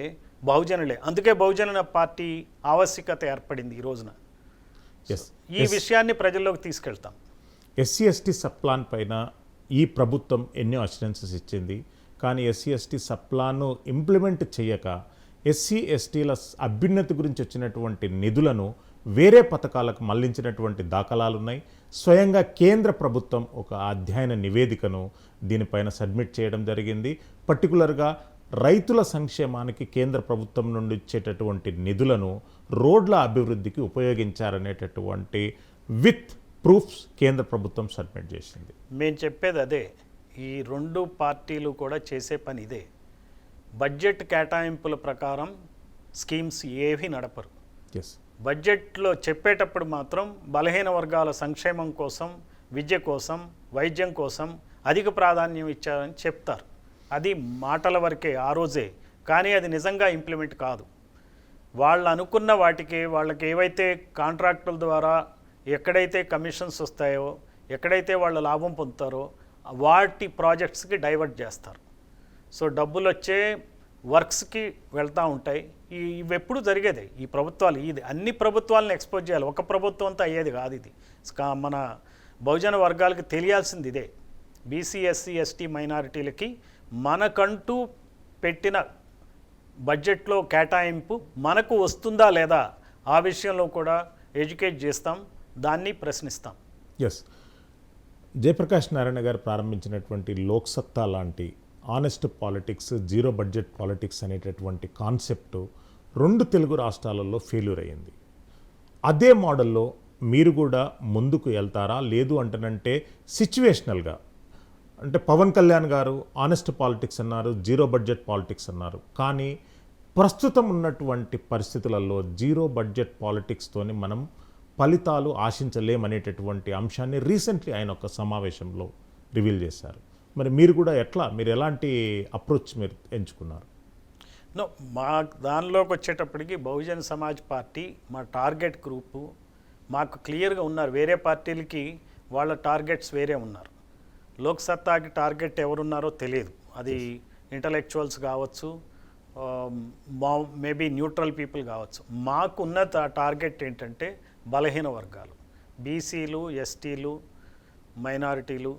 బహుజనులే. అందుకే బహుజన పార్టీ ఆవశ్యకత ఏర్పడింది ఈ రోజున. ఈ విషయాన్ని ప్రజల్లోకి తీసుకెళ్తాం. ఎస్సీ ఎస్టీ సబ్ ప్లాన్ పైన ఈ ప్రభుత్వం ఎన్నో అష్యూరెన్సెస్ ఇచ్చింది, కానీ ఎస్సీ ఎస్టీ సబ్ ప్లాన్ను ఇంప్లిమెంట్ చేయక ఎస్సీ ఎస్టీల అభ్యున్నతి గురించి వచ్చినటువంటి నిధులను వేరే పథకాలకు మళ్లించినటువంటి దాఖలాలు ఉన్నాయి. స్వయంగా కేంద్ర ప్రభుత్వం ఒక అధ్యయన నివేదికను దీనిపైన సబ్మిట్ చేయడం జరిగింది. పర్టికులర్గా రైతుల సంక్షేమానికి కేంద్ర ప్రభుత్వం నుండి ఇచ్చేటటువంటి నిధులను రోడ్ల అభివృద్ధికి ఉపయోగించారనేటటువంటి విత్ ప్రూఫ్స్ కేంద్ర ప్రభుత్వం సబ్మిట్ చేసింది. మేము చెప్పేది అదే, ఈ 2 పార్టీలు కూడా చేసే పని ఇదే. బడ్జెట్ కేటాయింపుల ప్రకారం స్కీమ్స్ ఏవి నడపరు. బడ్జెట్లో చెప్పేటప్పుడు మాత్రం బలహీన వర్గాల సంక్షేమం కోసం, విద్య కోసం, వైద్యం కోసం అధిక ప్రాధాన్యం ఇచ్చారని చెప్తారు. అది మాటల వరకే ఆ రోజే, కానీ అది నిజంగా ఇంప్లిమెంట్ కాదు. వాళ్ళు అనుకున్న వాటికి, వాళ్ళకి ఏవైతే కాంట్రాక్టుల ద్వారా ఎక్కడైతే కమిషన్స్ వస్తాయో, ఎక్కడైతే వాళ్ళు లాభం పొందుతారో వాటి ప్రాజెక్ట్స్కి డైవర్ట్ చేస్తారు. సో డబ్బులు వచ్చే వర్క్స్కి వెళ్తూ ఉంటాయి. ఇవి ఎప్పుడు జరిగేది. ఈ ప్రభుత్వాలు ఇది అన్ని ప్రభుత్వాలను ఎక్స్పోజ్ చేయాలి, ఒక ప్రభుత్వంతో అయ్యేది కాదు. ఇది మన బహుజన వర్గాలకి తెలియాల్సింది ఇదే. బీసీ, ఎస్సీ, ఎస్టీ, మైనారిటీలకి మనకంటూ పెట్టిన బడ్జెట్లో కేటాయింపు మనకు వస్తుందా లేదా ఆ విషయంలో కూడా ఎడ్యుకేట్ చేస్తాం, దాన్ని ప్రశ్నిస్తాం. ఎస్, జయప్రకాష్ నారాయణ గారు ప్రారంభించినటువంటి లోక్సత్తా లాంటి honest politics, zero budget politics అనేటటువంటి కాన్సెప్టు 2 తెలుగు రాష్ట్రాలలో ఫెయిల్యూర్ అయ్యింది. అదే మోడల్లో మీరు కూడా ముందుకు వెళ్తారా? లేదు అంటేనంటే సిచ్యువేషనల్గా, అంటే పవన్ కళ్యాణ్ గారు ఆనెస్ట్ పాలిటిక్స్ అన్నారు, జీరో బడ్జెట్ పాలిటిక్స్ అన్నారు, కానీ ప్రస్తుతం ఉన్నటువంటి పరిస్థితులలో జీరో బడ్జెట్ పాలిటిక్స్తోని మనం ఫలితాలు ఆశించలేమనేటటువంటి అంశాన్ని రీసెంట్లీ ఆయన ఒక సమావేశంలో రివీల్ చేశారు. మరి మీరు కూడా మీరు ఎలాంటి అప్రోచ్ మీరు ఎంచుకున్నారు? మా దానిలోకి వచ్చేటప్పటికి బహుజన్ సమాజ్ పార్టీ మా టార్గెట్ గ్రూపు మాకు క్లియర్గా ఉన్నారు. వేరే పార్టీలకి వాళ్ళ టార్గెట్స్ వేరే ఉన్నారు. లోక్సత్తాకి టార్గెట్ ఎవరున్నారో తెలియదు. అది ఇంటలెక్చువల్స్ కావచ్చు, మేబీ న్యూట్రల్ పీపుల్ కావచ్చు. మాకున్న టార్గెట్ ఏంటంటే బలహీన వర్గాలు, బీసీలు, ఎస్టీలు, మైనారిటీలు,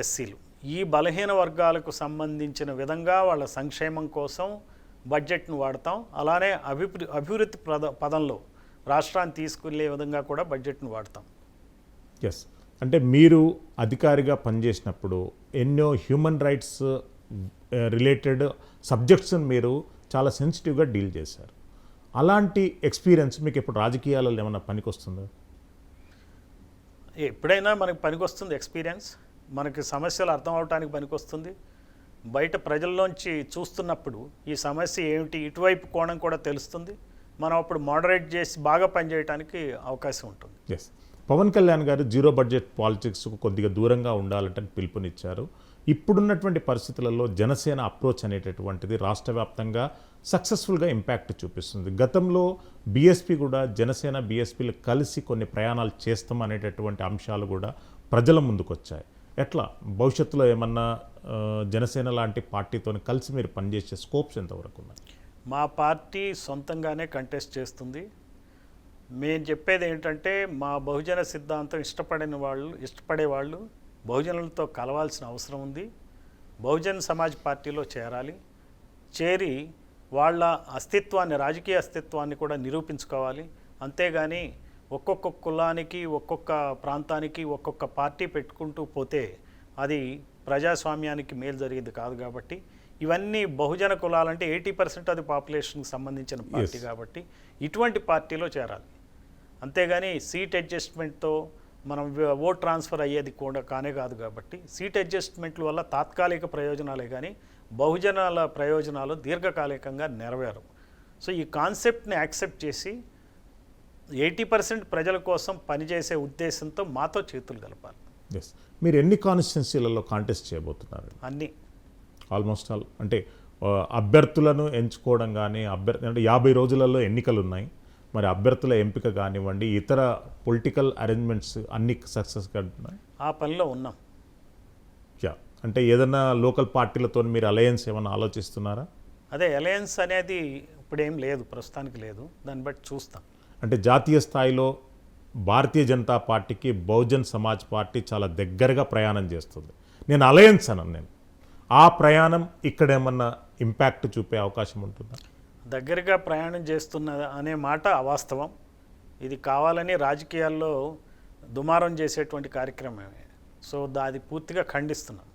ఎస్సీలు. ఈ బలహీన వర్గాలకు సంబంధించిన విధంగా వాళ్ళ సంక్షేమం కోసం బడ్జెట్ను వాడతాం. అలానే అభివృద్ధి పదంలో రాష్ట్రాన్ని తీసుకెళ్లే విధంగా కూడా బడ్జెట్ను వాడతాం. ఎస్, అంటే మీరు అధికారిగా పనిచేసినప్పుడు ఎన్నో హ్యూమన్ రైట్స్ రిలేటెడ్ సబ్జెక్ట్స్ని మీరు చాలా సెన్సిటివ్గా డీల్ చేశారు. అలాంటి ఎక్స్పీరియన్స్ మీకు ఇప్పుడు రాజకీయాలలో ఏమైనా పనికొస్తుందా? ఎప్పుడైనా మనకి పనికొస్తుంది ఎక్స్పీరియన్స్. మనకి సమస్యలు అర్థం అవడానికి పనికొస్తుంది. బయట ప్రజల్లోంచి చూస్తున్నప్పుడు ఈ సమస్య ఏమిటి, ఇటువైపు కోణం కూడా తెలుస్తుంది. మనం అప్పుడు మోడరేట్ చేసి బాగా పనిచేయడానికి అవకాశం ఉంటుంది. ఎస్, పవన్ కళ్యాణ్ గారు జీరో బడ్జెట్ పాలిటిక్స్కు కొద్దిగా దూరంగా ఉండాలంటే పిలుపునిచ్చారు. ఇప్పుడున్నటువంటి పరిస్థితులలో జనసేన అప్రోచ్ అనేటటువంటిది రాష్ట్ర వ్యాప్తంగా సక్సెస్ఫుల్గా ఇంపాక్ట్ చూపిస్తుంది. గతంలో బీఎస్పీ కూడా జనసేన బీఎస్పీలు కలిసి కొన్ని ప్రయాణాలు చేస్తాం అనేటటువంటి అంశాలు కూడా ప్రజల ముందుకు వచ్చాయి. ఎట్లా భవిష్యత్తులో ఏమన్నా జనసేన లాంటి పార్టీతో కలిసి మీరు పనిచేసే స్కోప్స్ ఎంతవరకు ఉన్నాయి? మా పార్టీ సొంతంగానే కంటెస్ట్ చేస్తుంది. మేము చెప్పేది ఏంటంటే మా బహుజన సిద్ధాంతం ఇష్టపడే వాళ్ళు బహుజనులతో కలవాల్సిన అవసరం ఉంది. బహుజన్ సమాజ్ పార్టీలో చేరి వాళ్ళ అస్తిత్వాన్ని, రాజకీయ అస్తిత్వాన్ని కూడా నిరూపించుకోవాలి. అంతేగాని ఒక్కొక్క కులానికి, ఒక్కొక్క ప్రాంతానికి ఒక్కొక్క పార్టీ పెట్టుకుంటూ పోతే అది ప్రజాస్వామ్యానికి మేలు జరిగేది కాదు. కాబట్టి ఇవన్నీ బహుజన కులాలంటే 80% అది పాపులేషన్కి సంబంధించిన పార్టీ. కాబట్టి ఇటువంటి పార్టీలో చేరాలి. అంతేగాని సీట్ అడ్జస్ట్మెంట్తో మనం ఓట్ ట్రాన్స్ఫర్ అయ్యేది కూడా కానే కాదు. కాబట్టి సీట్ అడ్జస్ట్మెంట్ల వల్ల తాత్కాలిక ప్రయోజనాలే కానీ బహుజనాల ప్రయోజనాలు దీర్ఘకాలికంగా నెరవేరు. సో ఈ కాన్సెప్ట్ని యాక్సెప్ట్ చేసి 80% ప్రజల కోసం పనిచేసే ఉద్దేశంతో మాతో చేతులు కలపాలి. ఎస్, మీరు ఎన్ని కాన్స్టిట్యున్సీలలో కాంటెస్ట్ చేయబోతున్నారు? అన్నీ ఆల్మోస్ట్ ఆల్ అంటే అభ్యర్థులను ఎంచుకోవడం కానీ అంటే 50 రోజులలో ఎన్నికలు ఉన్నాయి. మరి అభ్యర్థుల ఎంపిక కానివ్వండి, ఇతర పొలిటికల్ అరేంజ్మెంట్స్ అన్ని సక్సెస్గా ఉన్నాయి. ఆ పనిలో ఉన్నాం. అంటే ఏదైనా లోకల్ పార్టీలతో మీరు అలయన్స్ ఏమైనా ఆలోచిస్తున్నారా? అదే అలయన్స్ అనేది ఇప్పుడేం లేదు, ప్రస్తుతానికి లేదు. దాన్ని బట్టి చూస్తాం. అంటే జాతీయ స్థాయిలో భారతీయ జనతా పార్టీకి బహుజన్ సమాజ్ పార్టీ చాలా దగ్గరగా ప్రయాణం చేస్తుంది. నేను అలయన్స్ నేను ఆ ప్రయాణం ఇక్కడ ఏమన్నా ఇంపాక్ట్ చూపే అవకాశం ఉంటుందా? దగ్గరగా ప్రయాణం చేస్తున్న అనే మాట అవాస్తవం. ఇది కావాలని రాజకీయాల్లో దుమారం చేసేటువంటి కార్యక్రమమే. సో అది పూర్తిగా ఖండిస్తున్నాం.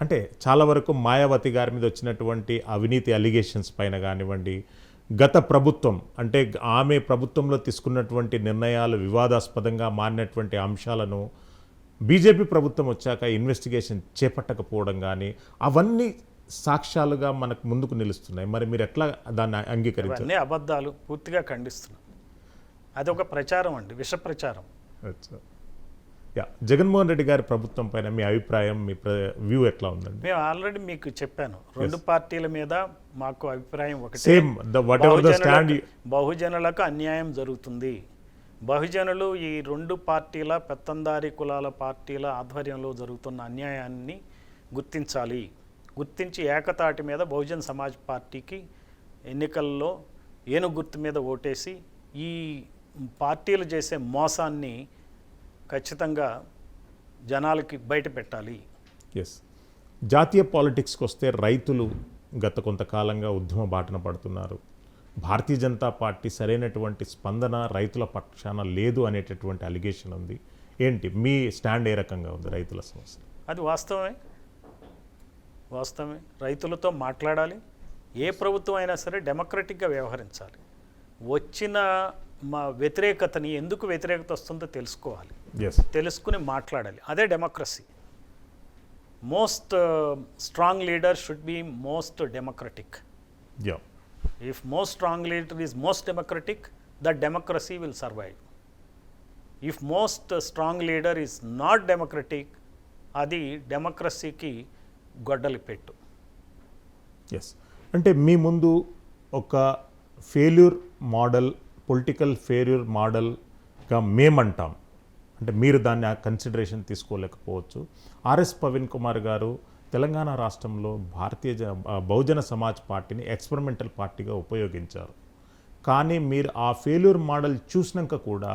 అంటే చాలా వరకు మాయావతి గారి మీద వచ్చినటువంటి అవినీతి అలిగేషన్స్ పైన కానివ్వండి, గత ప్రభుత్వం అంటే ఆమె ప్రభుత్వంలో తీసుకున్నటువంటి నిర్ణయాలు వివాదాస్పదంగా మారినటువంటి అంశాలను బీజేపీ ప్రభుత్వం వచ్చాక ఇన్వెస్టిగేషన్ చేపట్టకపోవడం కానీ అవన్నీ సాక్ష్యాలుగా మనకు ముందుకు నిలుస్తున్నాయి. మరి మీరు ఎట్లా దాన్ని అంగీకరించారు? అన్నీ అబద్ధాలు, పూర్తిగా ఖండిస్తున్నాం. అదొక ప్రచారం అండి, విష ప్రచారం. జగన్మోహన్ రెడ్డి గారి ప్రభుత్వం పైన మీ అభిప్రాయం, మీ వ్యూ ఎట్లా ఉందండి? మేము ఆల్రెడీ మీకు చెప్పాను, రెండు పార్టీల మీద మాకు అభిప్రాయం ఒకటి. సేమ్ బహుజనులకు అన్యాయం జరుగుతుంది. బహుజనులు ఈ రెండు పార్టీల పెత్తందారీ కులాల పార్టీల ఆధ్వర్యంలో జరుగుతున్న అన్యాయాన్ని గుర్తించాలి. గుర్తించి ఏకతాటి మీద బహుజన్ సమాజ్ పార్టీకి ఎన్నికల్లో ఏనుగు గుర్తు మీద ఓటేసి ఈ పార్టీలు చేసే మోసాన్ని ఖచ్చితంగా జనాలకి బయట పెట్టాలి. ఎస్, జాతీయ పాలిటిక్స్కి వస్తే రైతులు గత కొంతకాలంగా ఉద్యమ బాటన పడుతున్నారు. భారతీయ జనతా పార్టీ సరైనటువంటి స్పందన రైతుల పక్షాన లేదు అనేటటువంటి అలిగేషన్ ఉంది. ఏంటి మీ స్టాండ్, ఏ రకంగా ఉంది రైతుల సమస్య? అది వాస్తవమే. రైతులతో మాట్లాడాలి. ఏ ప్రభుత్వం అయినా సరే డెమోక్రటిక్గా వ్యవహరించాలి. వచ్చిన మా వ్యతిరేకతని, ఎందుకు వ్యతిరేకత వస్తుందో తెలుసుకోవాలి, తెలుసుకుని మాట్లాడాలి. అదే democracy. Most strong leader should be most democratic. If most strong leader is most democratic, that democracy will survive. If most strong leader is not democratic, అది డెమోక్రసీకి గొడ్డలి పెట్టు. ఎస్, అంటే మీ ముందు ఒక ఫెయిల్యూర్ మోడల్, పొలిటికల్ ఫెయిల్యూర్ మోడల్గా మేమంటాం. అంటే మీరు దాన్ని కన్సిడరేషన్ తీసుకోలేకపోవచ్చు. ఆర్ఎస్ ప్రవీణ్ కుమార్ గారు తెలంగాణ రాష్ట్రంలో బహుజన సమాజ్ పార్టీని ఎక్స్పెరిమెంటల్ పార్టీగా ఉపయోగించారు. కానీ మీరు ఆ ఫెయిల్యూర్ మోడల్ చూసినాక కూడా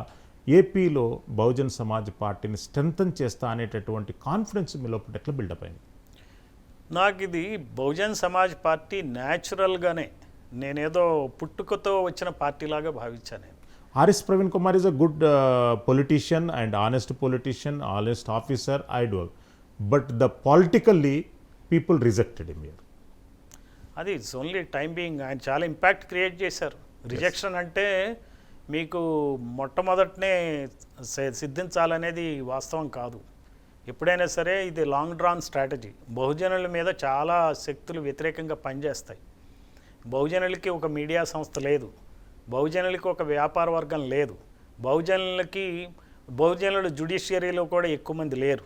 ఏపీలో బహుజన సమాజ్ పార్టీని స్ట్రెంథన్ చేస్తా అనేటటువంటి కాన్ఫిడెన్స్ మీ లోపల ఎట్లా బిల్డప్ అయింది? నాకు ఇది బహుజన్ సమాజ్ పార్టీ న్యాచురల్గానే, నేనేదో పుట్టుకతో వచ్చిన పార్టీలాగా భావించాను. RS Praveen Kumar is a good politician and honest politician, honest officer, Idol. But the politically people rejected him here. అది ఇట్స్ ఓన్లీ టైం బీయింగ్. ఆయన చాలా ఇంపాక్ట్ క్రియేట్ చేశారు. రిజెక్షన్ అంటే మీకు మొట్టమొదటనే సిద్ధించాలనేది వాస్తవం కాదు. ఎప్పుడైనా సరే ఇది లాంగ్ డ్రాన్ స్ట్రాటజీ. బహుజనుల మీద చాలా శక్తులు వ్యతిరేకంగా పనిచేస్తాయి. బహుజనులకి ఒక మీడియా సంస్థ లేదు, బహుజనులకి ఒక వ్యాపార వర్గం లేదు. బహుజనులు జ్యుడిషియరీలో కూడా ఎక్కువ మంది లేరు.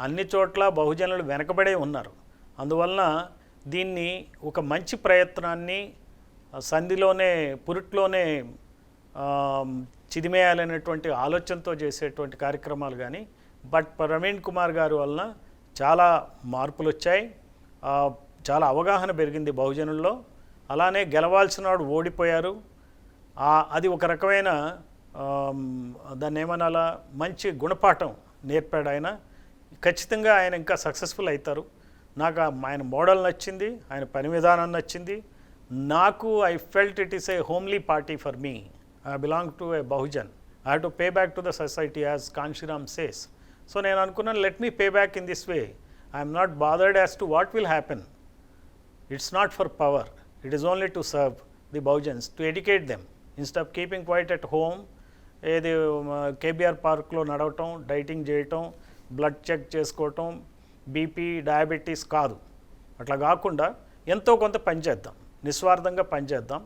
అన్ని చోట్ల బహుజనులు వెనకబడే ఉన్నారు. అందువలన దీన్ని ఒక మంచి ప్రయత్నాన్ని సంధిలోనే పురిట్లోనే చిదిమేయాలనేటువంటి ఆలోచనతో చేసేటువంటి కార్యక్రమాలు కానీ, బట్ ప్రవీణ్ కుమార్ గారి వలన చాలా మార్పులు వచ్చాయి. చాలా అవగాహన పెరిగింది బహుజనుల్లో. అలానే గెలవాల్సిన వాడు ఓడిపోయారు. అది ఒక రకమైన దాన్ని ఏమనాలా, మంచి గుణపాఠం నేర్పాడు ఆయన. ఖచ్చితంగా ఆయన ఇంకా సక్సెస్ఫుల్ అవుతారు. నాకు ఆయన మోడల్ నచ్చింది, ఆయన పని విధానం నచ్చింది. నాకు I felt it is a homely party for me. I belong to a Bahujan. I have to pay back to the society as Kanshiram says. So నేను అనుకున్నాను, let me pay back in this way. I'm not bothered as to what will happen. It's not for power, it is only to serve the Bahujans, to educate them instead of keeping quiet at home. ఏది KBR పార్క్లో నడవటం, dieting చేయటం, blood check చేసుకోవటం, BP, diabetes కాదు. అట్లా కాకుండా ఎంతో కొంత పనిచేద్దాం, నిస్వార్థంగా పనిచేద్దాం.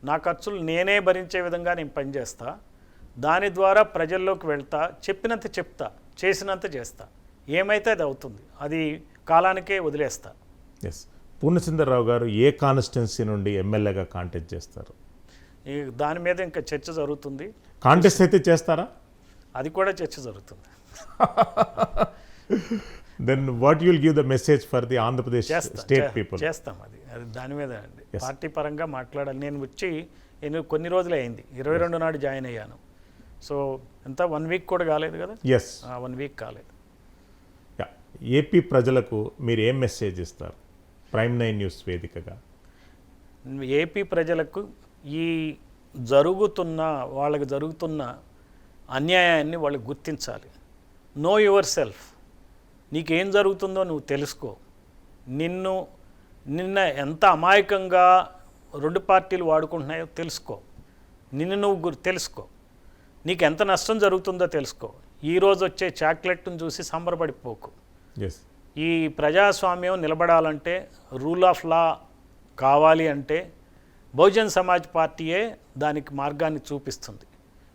నా ఖర్చులు నేనే భరించే విధంగా నేను పనిచేస్తా. దాని ద్వారా ప్రజల్లోకి వెళ్తా, చెప్పినంత చెప్తా, చేసినంత చేస్తా. ఏమైతే అది అవుతుంది, అది కాలానికే వదిలేస్తా. ఎస్. పూర్ణచంద్రరావు గారు ఏ కాన్స్టిట్యున్సీ నుండి ఎమ్మెల్యేగా కాంటెస్ట్ చేస్తారు? ఈ దాని మీద ఇంకా చర్చ జరుగుతుంది. కాంటెస్ట్ అయితే చేస్తారా? అది కూడా చర్చ జరుగుతుంది. Then what you'll give the message for the Andhra Pradesh state people? చేస్తాం. అది దాని మీద అండి, పార్టీ పరంగా మాట్లాడాలి. నేను వచ్చి కొన్ని రోజులే అయింది, 22 నాడు జాయిన్ అయ్యాను. సో ఎంత 1 వీక్ కూడా కాలేదు కదా. ఎస్, 1 వీక్ కాలేదు. ఏపీ ప్రజలకు మీరు ఏం మెసేజ్ ఇస్తారు ప్రైమ్ 9 న్యూస్ వేదికగా? ఏపీ ప్రజలకు ఈ వాళ్ళకి జరుగుతున్న అన్యాయాన్ని వాళ్ళు గుర్తించాలి. Know yourself. నీకేం జరుగుతుందో నువ్వు తెలుసుకో. నిన్న ఎంత అమాయకంగా 2 పార్టీలు వాడుకుంటున్నాయో తెలుసుకో. నిన్ను నువ్వు తెలుసుకో. నీకు ఎంత నష్టం జరుగుతుందో తెలుసుకో. ఈరోజు వచ్చే చాక్లెట్ను చూసి సంబరపడిపోకు. ఈ ప్రజాస్వామ్యం నిలబడాలంటే, రూల్ ఆఫ్ లా కావాలి అంటే బహుజన్ సమాజ్ పార్టీయే దానికి మార్గాన్ని చూపిస్తుంది.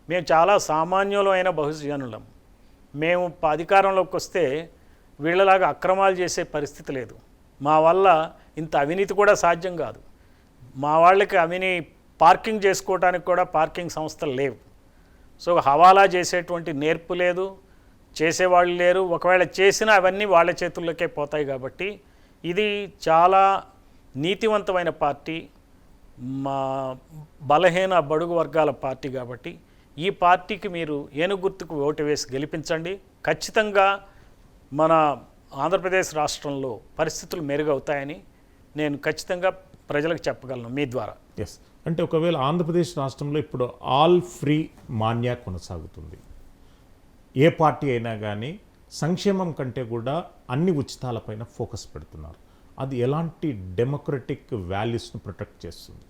మేము చాలా సామాన్యులమైన బహుజనులం. మేము అధికారంలోకి వస్తే వీళ్ళలాగా అక్రమాలు చేసే పరిస్థితి లేదు. మా వల్ల ఇంత అవినీతి కూడా సాధ్యం కాదు. మా వాళ్ళకి పార్కింగ్ చేసుకోవడానికి కూడా పార్కింగ్ సంస్థలు లేవు. సో హవాలా చేసేటువంటి నేర్పు లేదు, చేసేవాళ్ళు లేరు. ఒకవేళ చేసినా అవన్నీ వాళ్ళ చేతుల్లోకే పోతాయి. కాబట్టి ఇది చాలా నీతివంతమైన పార్టీ, మా బలహీన బడుగు వర్గాల పార్టీ. కాబట్టి ఈ పార్టీకి మీరు ఏనుగు గుర్తుకు ఓటు వేసి గెలిపించండి. ఖచ్చితంగా మన ఆంధ్రప్రదేశ్ రాష్ట్రంలో పరిస్థితులు మెరుగవుతాయని నేను ఖచ్చితంగా ప్రజలకు చెప్పగలను మీ ద్వారా. ఎస్. అంటే ఒకవేళ ఆంధ్రప్రదేశ్ రాష్ట్రంలో ఇప్పుడు ఆల్ ఫ్రీ మాన్యా కొనసాగుతుంది. ఏ పార్టీ అయినా కానీ సంక్షేమం కంటే కూడా అన్ని ఉచితాలపైన ఫోకస్ పెడుతున్నారు. అది ఎలాంటి డెమోక్రటిక్ వాల్యూస్ను ప్రొటెక్ట్ చేస్తుంది?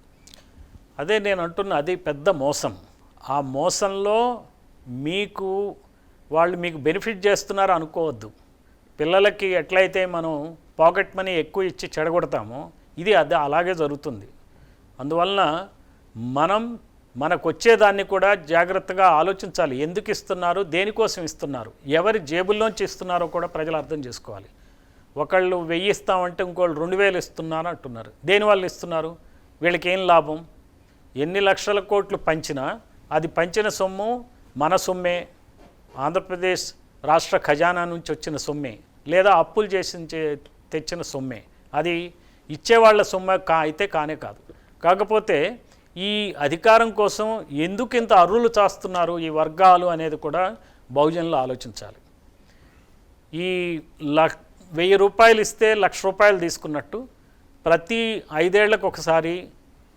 అదే నేను అంటున్నా, అది పెద్ద మోసం. ఆ మోసంలో వాళ్ళు మీకు బెనిఫిట్ చేస్తున్నారు అనుకోవద్దు. పిల్లలకి ఎట్లయితే మనం పాకెట్ మనీ ఎక్కువ ఇచ్చి చెడగొడతామో ఇది అలాగే జరుగుతుంది. అందువలన మనకు వచ్చేదాన్ని కూడా జాగ్రత్తగా ఆలోచించాలి. ఎందుకు ఇస్తున్నారు, దేనికోసం ఇస్తున్నారు, ఎవరి జేబుల్లోంచి ఇస్తున్నారో కూడా ప్రజలు అర్థం చేసుకోవాలి. ఒకళ్ళు 1000 ఇస్తామంటే ఇంకోళ్ళు 2000 ఇస్తున్నారు అంటున్నారు. దేనివల్ల ఇస్తున్నారు? వీళ్ళకి ఏం లాభం? ఎన్ని లక్షల కోట్లు పంచినా అది పంచిన సొమ్ము మన సొమ్మే, ఆంధ్రప్రదేశ్ రాష్ట్ర ఖజానా నుంచి వచ్చిన సొమ్మే, లేదా అప్పులు చేసి తెచ్చిన సొమ్మే. అది ఇచ్చేవాళ్ల సొమ్ము అయితే కానే కాదు. కాకపోతే ఈ అధికారం కోసం ఎందుకు ఇంత అర్రులు చాస్తున్నారు ఈ వర్గాలు అనేది కూడా బహుజనులు ఆలోచించాలి. ఈ 1000 రూపాయలు ఇస్తే 1,00,000 రూపాయలు తీసుకున్నట్టు ప్రతి 5 ఏళ్లకు ఒకసారి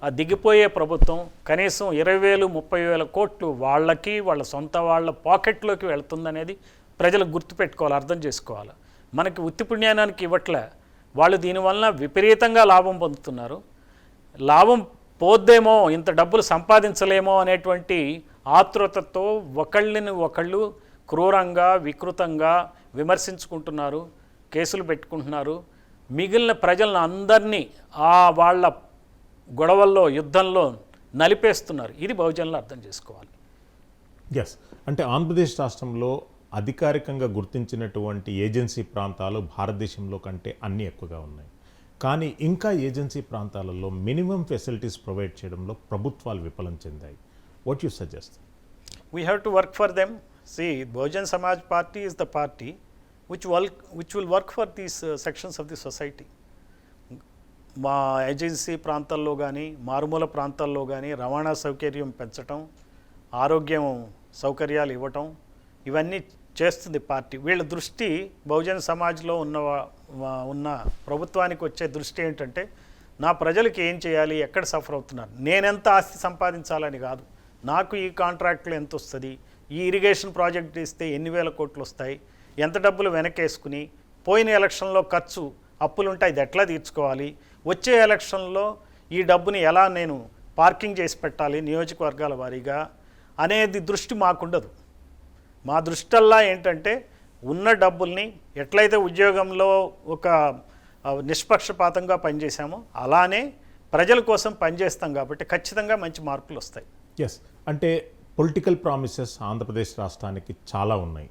ఆ దిగిపోయే ప్రభుత్వం కనీసం 20,000, 30,000 కోట్లు వాళ్ళకి, వాళ్ళ సొంత వాళ్ళ పాకెట్లోకి వెళ్తుందనేది ప్రజలు గుర్తుపెట్టుకోవాలి, అర్థం చేసుకోవాలి. మనకి ఉత్తి పుణ్యానానికి ఇవ్వట్లే, వాళ్ళు దీనివల్ల విపరీతంగా లాభం పొందుతున్నారు. లాభం పోద్దేమో, ఇంత డబ్బులు సంపాదించలేమో అనేటువంటి ఆతృతతో ఒకళ్ళు క్రూరంగా, వికృతంగా విమర్శించుకుంటున్నారు, కేసులు పెట్టుకుంటున్నారు. మిగిలిన ప్రజలను అందరినీ వాళ్ళ గొడవల్లో, యుద్ధంలో నలిపేస్తున్నారు. ఇది బహుజనులు అర్థం చేసుకోవాలి. ఎస్, అంటే ఆంధ్రప్రదేశ్ రాష్ట్రంలో అధికారికంగా గుర్తించినటువంటి ఏజెన్సీ ప్రాంతాలు భారతదేశంలో కంటే అన్నీ ఎక్కువగా ఉన్నాయి. కానీ ఇంకా ఏజెన్సీ ప్రాంతాలలో మినిమం ఫెసిలిటీస్ ప్రొవైడ్ చేయడంలో ప్రభుత్వాలు విఫలం చెందాయి. What you suggest? We have to work for them. See, Bahujan Samaj Party is the party which will work for these sections of the society. మా ఏజెన్సీ ప్రాంతాల్లో కానీ మారుమూల ప్రాంతాల్లో కానీ రవాణా సౌకర్యం పెంచటం, ఆరోగ్యం సౌకర్యాలు ఇవ్వటం, ఇవన్నీ చేస్తుంది పార్టీ. వీళ్ళ దృష్టి బహుజన సమాజ్లో ఉన్న ప్రభుత్వానికి వచ్చే దృష్టి ఏంటంటే, నా ప్రజలకు ఏం చేయాలి, ఎక్కడ సఫర్ అవుతున్నారు, నేనెంత ఆస్తి సంపాదించాలని కాదు, నాకు ఈ కాంట్రాక్ట్లో ఎంత వస్తుంది, ఈ ఇరిగేషన్ ప్రాజెక్ట్ ఇస్తే ఎన్ని వేల కోట్లు వస్తాయి, ఎంత డబ్బులు వెనకేసుకుని, పోయిన ఎలక్షన్లో ఖర్చు అప్పులుంటాయి, ఇది ఎట్లా తీర్చుకోవాలి, వచ్చే ఎలక్షన్లో ఈ డబ్బుని ఎలా నేను పార్కింగ్ చేసి పెట్టాలి నియోజకవర్గాల వారీగా అనేది దృష్టి మాకుండదు. మా దృష్టల్లా ఏంటంటే, ఉన్న డబ్బుల్ని ఎట్లయితే ఉద్యోగంలో ఒక నిష్పక్షపాతంగా పనిచేసామో అలానే ప్రజల కోసం పనిచేస్తాం కాబట్టి ఖచ్చితంగా మంచి మార్పులు వస్తాయి. ఎస్, అంటే పొలిటికల్ ప్రామిసెస్ ఆంధ్రప్రదేశ్ రాష్ట్రానికి చాలా ఉన్నాయి.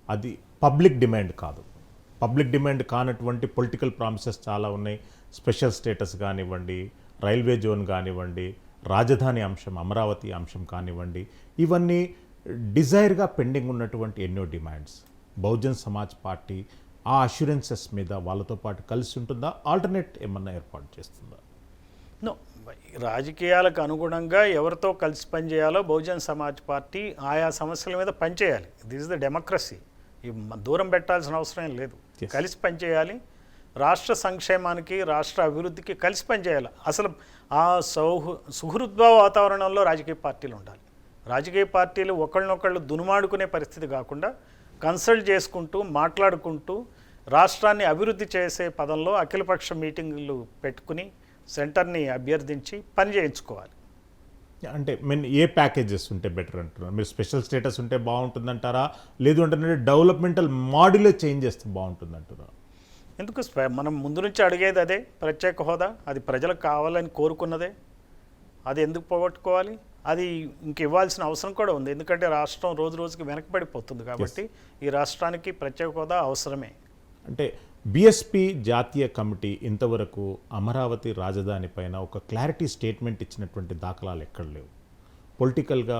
అది పబ్లిక్ డిమాండ్ కాదు. పబ్లిక్ డిమాండ్ కానటువంటి పొలిటికల్ ప్రామిసెస్ చాలా ఉన్నాయి. స్పెషల్ స్టేటస్ కానివ్వండి, రైల్వే జోన్ కానివ్వండి, రాజధాని అంశం అమరావతి అంశం కానివ్వండి, ఇవన్నీ డిజైర్గా పెండింగ్ ఉన్నటువంటి ఎన్నో డిమాండ్స్. బహుజన్ సమాజ్ పార్టీ ఆ అష్యూరెన్సెస్ మీద వాళ్ళతో పాటు కలిసి ఉంటుందా, ఆల్టర్నేట్ ఏమన్నా ఏర్పాటు చేస్తుందా? నో, రాజకీయాలకు అనుగుణంగా ఎవరితో కలిసి పనిచేయాలో బహుజన్ సమాజ్ పార్టీ ఆయా సమస్యల మీద పనిచేయాలి. This is the democracy. దూరం పెట్టాల్సిన అవసరం లేదు. కలిసి పనిచేయాలి. రాష్ట్ర సంక్షేమానికి, రాష్ట్ర అభివృద్ధికి కలిసి పనిచేయాలి. అసలు ఆ సుహృద్భావ వాతావరణంలో రాజకీయ పార్టీలు ఉండాలి. రాజకీయ పార్టీలు ఒకళ్ళనొకళ్ళు దునుమాడుకునే పరిస్థితి కాకుండా కన్సల్ట్ చేసుకుంటూ, మాట్లాడుకుంటూ రాష్ట్రాన్ని అభివృద్ధి చేసే పదంలో అఖిలపక్ష మీటింగులు పెట్టుకుని సెంటర్ని అభ్యర్థించి పని చేయించుకోవాలి. అంటే ఏ ప్యాకేజెస్ ఉంటే బెటర్ అంటున్నారు మీరు? స్పెషల్ స్టేటస్ ఉంటే బాగుంటుందంటారా, లేదు అంటే డెవలప్మెంటల్ మోడలే చేంజ్ చేస్తే బాగుంటుందంటారా? ఎందుకు మనం ముందు నుంచి అడిగేది అదే, ప్రత్యేక హోదా. అది ప్రజలకు కావాలని కోరుకున్నదే. అది ఎందుకు పోగొట్టుకోవాలి? అది ఇంక ఇవ్వాల్సిన అవసరం కూడా ఉంది. ఎందుకంటే రాష్ట్రం రోజు రోజుకి వెనకబడిపోతుంది కాబట్టి ఈ రాష్ట్రానికి ప్రత్యేక హోదా అవసరమే. అంటే బీఎస్పీ జాతీయ కమిటీ ఇంతవరకు అమరావతి రాజధాని పైన ఒక క్లారిటీ స్టేట్మెంట్ ఇచ్చినటువంటి దాఖలాలు ఎక్కడ లేవు. పొలిటికల్గా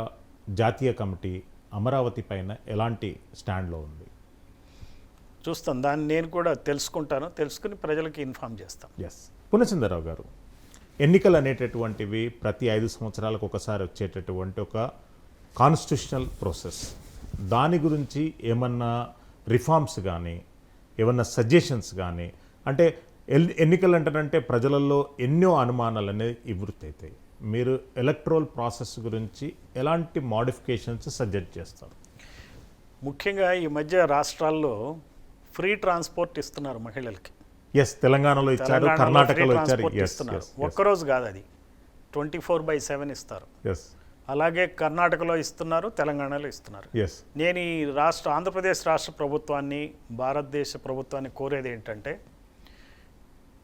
జాతీయ కమిటీ అమరావతి పైన ఎలాంటి స్టాండ్లో ఉంది? చూస్తాను, దాన్ని నేను కూడా తెలుసుకుంటాను. తెలుసుకుని ప్రజలకి ఇన్ఫామ్ చేస్తాను. ఎస్, పూర్ణచంద్రరావు గారు, ఎన్నికలు అనేటటువంటివి ప్రతి 5 సంవత్సరాలకు ఒకసారి వచ్చేటటువంటి ఒక కాన్స్టిట్యూషనల్ ప్రాసెస్. దాని గురించి ఏమన్నా రిఫార్మ్స్ కానీ, ఏమన్నా సజెషన్స్ కానీ, అంటే ఎన్నికలు అంటారంటే ప్రజలలో ఎన్నో అనుమానాలు అనేది నివృత్తి అవుతాయి. మీరు ఎలక్ట్రల్ ప్రాసెస్ గురించి ఎలాంటి మోడిఫికేషన్స్ సజెస్ట్ చేస్తారు? ముఖ్యంగా ఈ మధ్య రాష్ట్రాల్లో ఫ్రీ ట్రాన్స్పోర్ట్ ఇస్తున్నారు మహిళలకి. ఎస్, తెలంగాణలో ఇచ్చారు, కర్ణాటకలో ఇచ్చారు. ఒక్కరోజు కాదు, అది 24/7 ఇస్తారు. ఎస్, అలాగే కర్ణాటకలో ఇస్తున్నారు, తెలంగాణలో ఇస్తున్నారు. ఎస్, నేను ఈ ఆంధ్రప్రదేశ్ రాష్ట్ర ప్రభుత్వాన్ని, భారతదేశ ప్రభుత్వాన్ని కోరేది ఏంటంటే,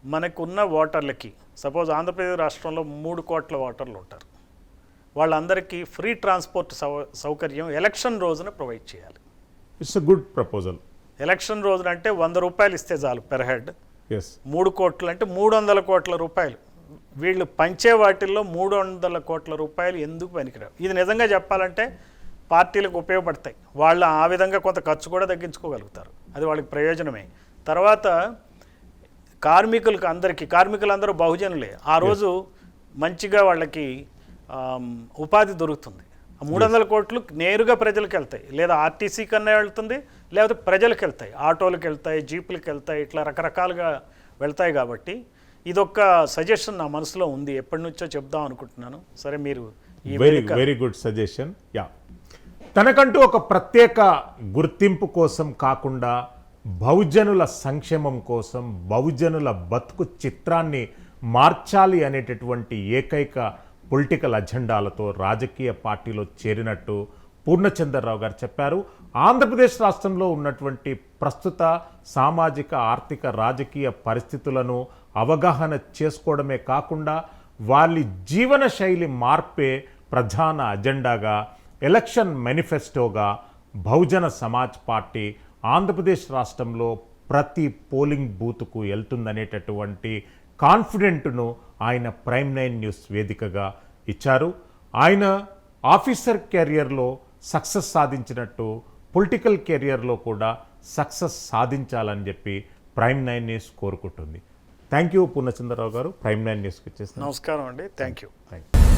మనకున్న ఓటర్లకి, సపోజ్ ఆంధ్రప్రదేశ్ రాష్ట్రంలో 3 కోట్ల ఓటర్లు ఉంటారు, వాళ్ళందరికీ ఫ్రీ ట్రాన్స్పోర్ట్ సౌకర్యం ఎలక్షన్ రోజున ప్రొవైడ్ చేయాలి. It's a good proposal. Election రోజున అంటే 100 రూపాయలు ఇస్తే చాలు పెర్ హెడ్. 3 కోట్లు అంటే 300 కోట్ల రూపాయలు. వీళ్ళు పంచే వాటిల్లో 300 కోట్ల రూపాయలు ఎందుకు పనికిరావు? ఇది నిజంగా చెప్పాలంటే పార్టీలకు ఉపయోగపడతాయి. వాళ్ళు ఆ విధంగా కొంత ఖర్చు కూడా తగ్గించుకోగలుగుతారు. అది వాళ్ళకి ప్రయోజనమే. తర్వాత కార్మికులందరూ బహుజనులే. ఆ రోజు మంచిగా వాళ్ళకి ఉపాధి దొరుకుతుంది. 300 కోట్లు నేరుగా ప్రజలకు వెళ్తాయి, లేదా ఆర్టీసీ కన్నా వెళ్తుంది, లేకపోతే ప్రజలకు వెళ్తాయి, ఆటోలకు వెళ్తాయి, జీపులకు వెళ్తాయి, ఇట్లా రకరకాలుగా వెళ్తాయి. కాబట్టి ఇదొక సజెషన్ నా మనసులో ఉంది, ఎప్పటి నుంచో చెప్దాం అనుకుంటున్నాను. సరే, మీరు వెరీ గుడ్ సజెషన్. యా, తనకంటూ ఒక ప్రత్యేక గుర్తింపు కోసం కాకుండా బహుజనుల సంక్షేమం కోసం, బహుజనుల బతుకు చిత్రాన్ని మార్చాలి అనేటటువంటి ఏకైక పొలిటికల్ అజెండాలతో రాజకీయ పార్టీలో చేరినట్టు పూర్ణచంద్రరావు గారు చెప్పారు. ఆంధ్రప్రదేశ్ రాష్ట్రంలో ఉన్నటువంటి ప్రస్తుత సామాజిక, ఆర్థిక, రాజకీయ పరిస్థితులను అవగాహన చేసుకోవడమే కాకుండా వాళ్ళ జీవన శైలి మార్పే ప్రధాన అజెండాగా ఎలక్షన్ మేనిఫెస్టోగా బహుజన సమాజ్ పార్టీ ఆంధ్రప్రదేశ్ రాష్ట్రంలో ప్రతి పోలింగ్ బూత్కు వెళ్తుందనేటటువంటి కాన్ఫిడెంట్ను ఆయన ప్రైమ్ 9 న్యూస్ వేదికగా ఇచ్చారు. ఆయన ఆఫీసర్ కెరియర్లో సక్సెస్ సాధించినట్టు పొలిటికల్ కెరియర్లో కూడా సక్సెస్ సాధించాలని చెప్పి ప్రైమ్ 9 న్యూస్ కోరుకుంటుంది. థ్యాంక్ యూ పూర్ణచంద్రరావు గారు, ప్రైమ్ 9 న్యూస్కి వచ్చేసి నమస్కారం అండి. Thank you. Thank you.